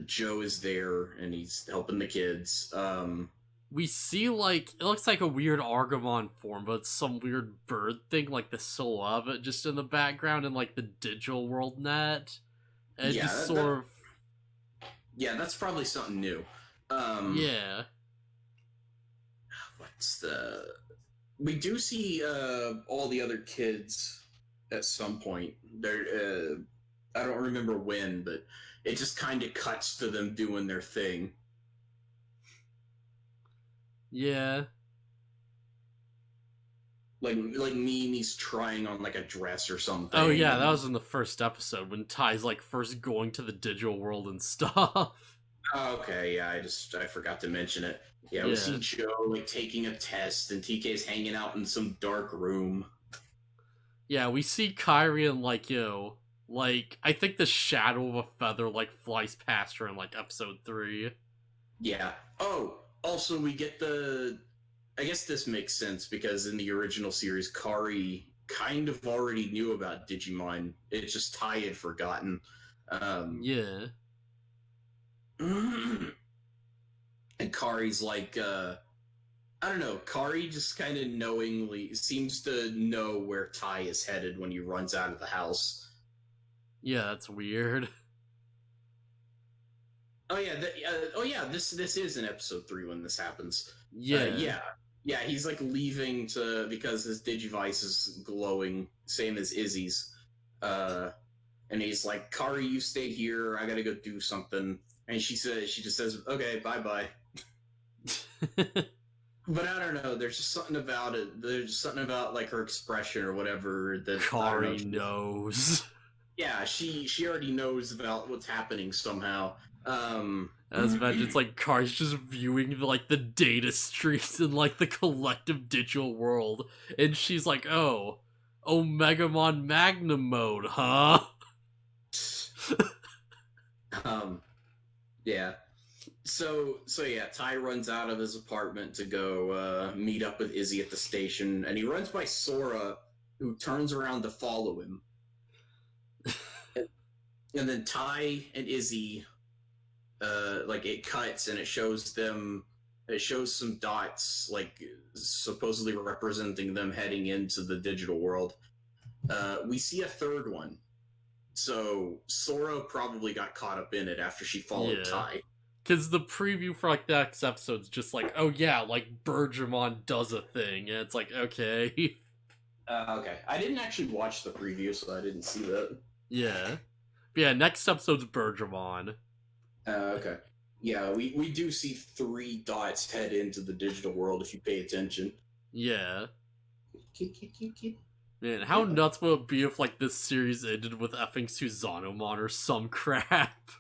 Joe is there and he's helping the kids. We see like it looks like a weird Argamon form, but it's some weird bird thing, like the soul of it, just in the background in like the digital world net, and just sort of. Yeah, that's probably something new. Yeah. We do see all the other kids at some point. They're I don't remember when, but it just kind of cuts to them doing their thing. Yeah. Like Mimi's trying on like a dress or something. Oh yeah, that was in the first episode when Ty's like first going to the digital world and stuff. Okay, yeah, I forgot to mention it. Yeah, we see Joe like taking a test, and TK's hanging out in some dark room. Yeah, we see Kyrie and like, like I think the shadow of a feather like flies past her in like episode 3. Yeah. Oh, also we get the. I guess this makes sense because in the original series, Kari kind of already knew about Digimon. It's just Tai had forgotten. Um, Yeah. and Kari's like, I don't know. Kari just kind of knowingly seems to know where Tai is headed when he runs out of the house. Yeah, that's weird. Oh yeah, This is in episode 3 when this happens. Yeah. Yeah. He's like leaving because his Digivice is glowing, same as Izzy's. And he's like, "Kari, you stay here. I gotta go do something." And she just says, "Okay, bye bye." But I don't know. There's just something about it. There's just something about like her expression or whatever that Kari knows. Yeah, she already knows about what's happening somehow. As mentioned, it's like Kari's just viewing like the data streams in like the collective digital world, and she's like, "Oh, Omegamon Magnum mode, huh?" Yeah. So yeah, Ty runs out of his apartment to go meet up with Izzy at the station, and he runs by Sora, who turns around to follow him. And then Ty and Izzy, like it cuts and it shows them. It shows some dots, like supposedly representing them heading into the digital world. We see a third one. So Sora probably got caught up in it after she followed Ty. Because the preview for like the next episode's just like, oh yeah, like Bergermon does a thing, and it's like, okay. Okay. I didn't actually watch the preview, so I didn't see that. Yeah. But yeah, next episode's Bergermon. Okay. Yeah, we do see 3 dots head into the digital world if you pay attention. Yeah. Man, how nuts would it be if like this series ended with effing Suzanomon or some crap?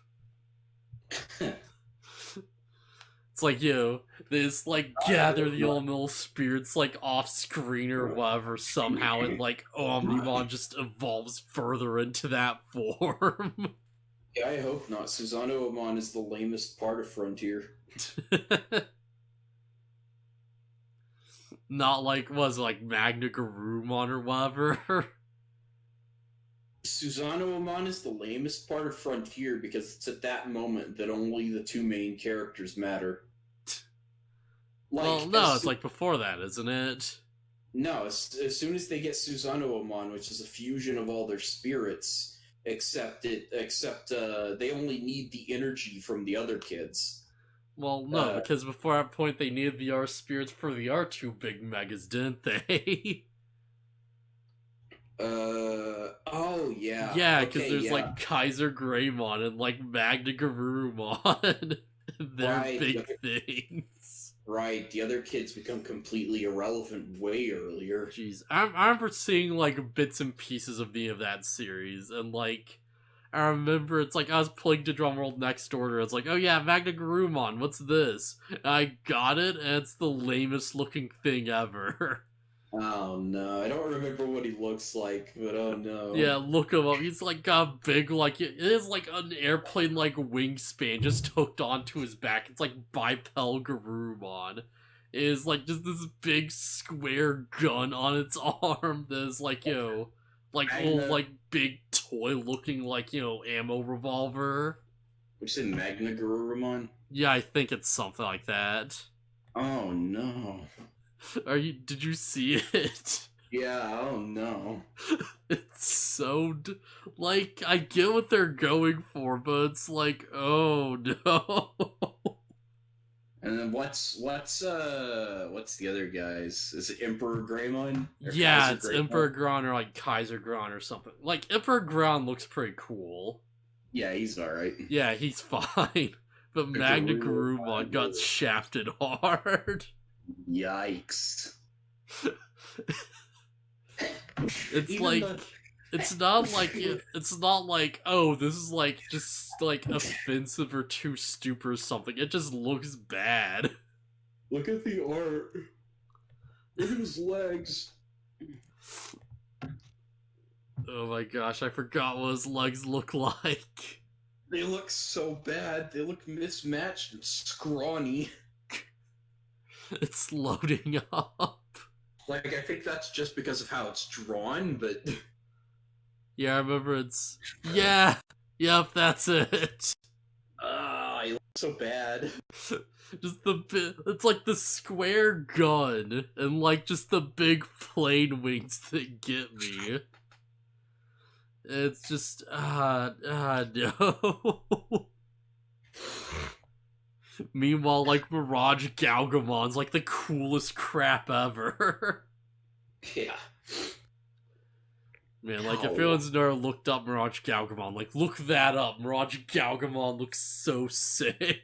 It's like, they just like gather the elemental spirits like off screen or whatever somehow, and like Omnimon just evolves further into that form. Yeah, I hope not. Suzanomon is the lamest part of Frontier. Not like, was it like Magna Garurumon or whatever? Suzanomon is the lamest part of Frontier because it's at that moment that only the 2 main characters matter. Like, well, no, it's like before that, isn't it? No, as soon as they get Suzanomon, which is a fusion of all their spirits, except they only need the energy from the other kids. Well, no, because before that point they needed the R spirits for the R2 big megas, didn't they? Oh yeah. Yeah, because there's like Kaiser Greymon and like Magna Garurumon. They're big things. Right, the other kids become completely irrelevant way earlier. Jeez, I remember seeing like bits and pieces of that series, and like I remember it's like I was playing to Drumworld Next Order. It's like, oh yeah, Magna Garurumon, what's this? And I got it, and it's the lamest looking thing ever. Oh no, I don't remember what he looks like, but oh no. Yeah, look him up. He's like got a big, like, it is like an airplane like wingspan just hooked onto his back. It's like bipedal Garurumon. It is like just this big square gun on its arm that is like, like little like big toy looking like, ammo revolver. Which is Magna Garurumon? Yeah, I think it's something like that. Oh no. Did you see it? Yeah, oh no. It's so like, I get what they're going for, but it's like, oh no. And then what's the other guys? Is it Emperor Greymon? Yeah, it's Emperor Gron or like Kaiser Gron or something. Like Emperor Gron looks pretty cool. Yeah, he's alright. Yeah, he's fine. But Magna Garurumon got shafted hard. Yikes. It's like it's not like oh, this is like just like offensive or too stupid or something. It just looks bad. Look at the art. Look at his legs. Oh my gosh, I forgot what his legs look like. They look so bad. They look mismatched and scrawny. It's loading up. Like, I think that's just because of how it's drawn, but... Yeah, I remember it's... Yeah! Yep, that's it. He looks so bad. Just the bit... It's like the square gun, and like just the big plane wings that get me. It's just... no. Meanwhile, like, Mirage Galgamon's like the coolest crap ever. Yeah. Man, like, if anyone's never looked up Mirage Galgamon, like, look that up. Mirage Galgamon looks so sick.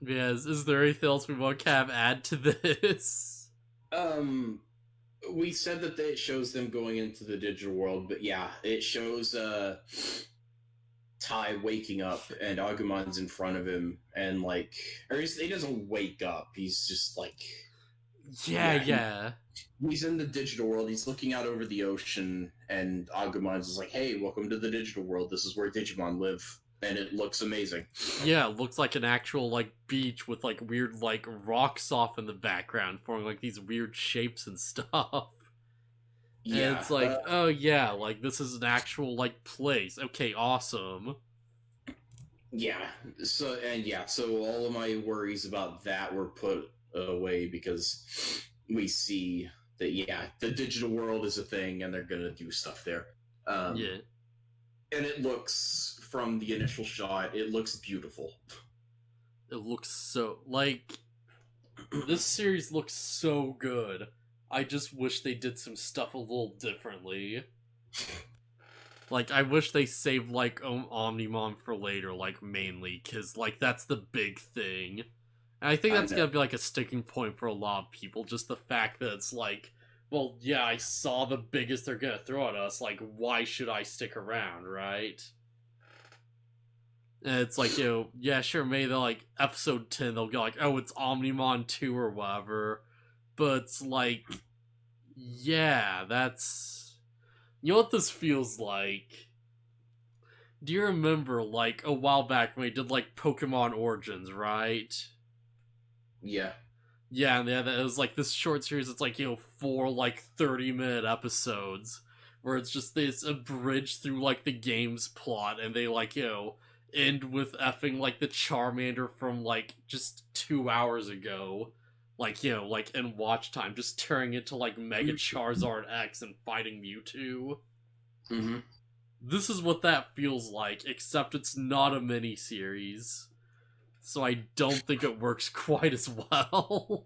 Yeah, is there anything else we want to have add to this? We said that it shows them going into the digital world, but yeah, it shows, Ty waking up and Agumon's in front of him, and like, or he doesn't wake up, he's just like, Yeah. He's in the digital world, he's looking out over the ocean, and Agumon's is like, hey, welcome to the digital world, this is where Digimon live, and it looks amazing. Yeah, it looks like an actual, like, beach with, like, weird, like, rocks off in the background, forming, like, these weird shapes and stuff. Yeah, and it's like, oh yeah, like, this is an actual, like, place. Okay, awesome. Yeah, so all of my worries about that were put away because we see that, yeah, the digital world is a thing and they're gonna do stuff there. Yeah. And it looks, from the initial shot, it looks beautiful. It looks so, like, this series looks so good. I just wish they did some stuff a little differently. Like, I wish they saved, like, Omnimon for later, like, mainly, because, like, that's the big thing. And I think that's gonna be, like, a sticking point for a lot of people, just the fact that it's like, well, yeah, I saw the biggest they're gonna throw at us, like, why should I stick around, right? And it's like, you know, yeah, sure, maybe they'll, like, episode 10, they'll go like, oh, it's Omnimon 2 or whatever. But it's like, yeah, that's... You know what this feels like? Do you remember, like, a while back when we did, like, Pokemon Origins, right? Yeah. Yeah, and it was, like, this short series, it's, like, you know, 4, like, 30-minute episodes, where it's just this abridged through, like, the game's plot, and they, like, you know, end with effing, like, the Charmander from, like, just 2 hours ago. Like, you know, like, in watch time, just turning into, like, Mega Charizard X and fighting Mewtwo. Mm-hmm. This is what that feels like, except it's not a mini-series. So I don't think it works quite as well.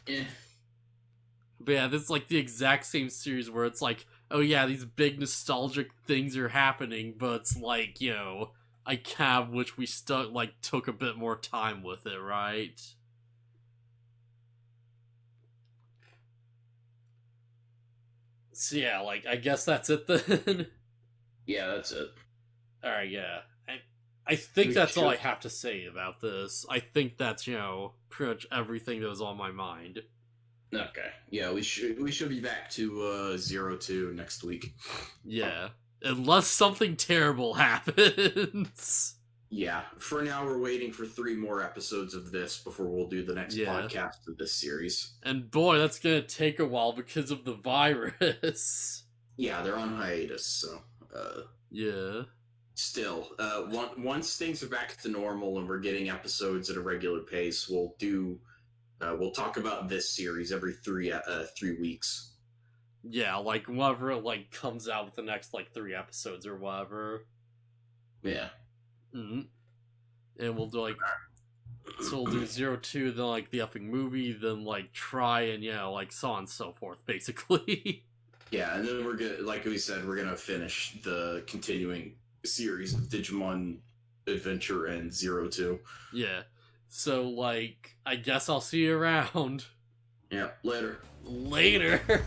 But yeah, this is, like, the exact same series where it's like, oh yeah, these big nostalgic things are happening, but it's like, you know, I kind of wish we took a bit more time with it, right? So yeah, like, I guess that's it then. Yeah, that's it. Alright, yeah. I think that's all I have to say about this. I think that's, you know, pretty much everything that was on my mind. Okay. Yeah, we should be back to 02 next week. Yeah. Unless something terrible happens. Yeah. For now, we're waiting for 3 more episodes of this before we'll do the next podcast of this series. And boy, that's gonna take a while because of the virus. Yeah, they're on hiatus, so... yeah. Still, once things are back to normal and we're getting episodes at a regular pace, we'll talk about this series every 3 weeks. Yeah, like, whenever it, like, comes out with the next, like, 3 episodes or whatever. Yeah. Mm-hmm. And we'll do, like, so we'll do 02, then, like, the effing movie, then, like, try and, you know, like, so on and so forth, basically. Yeah, and then we're gonna, like we said, we're gonna finish the continuing series of Digimon Adventure and 02. Yeah. So, like, I guess I'll see you around. Yeah, later. Later!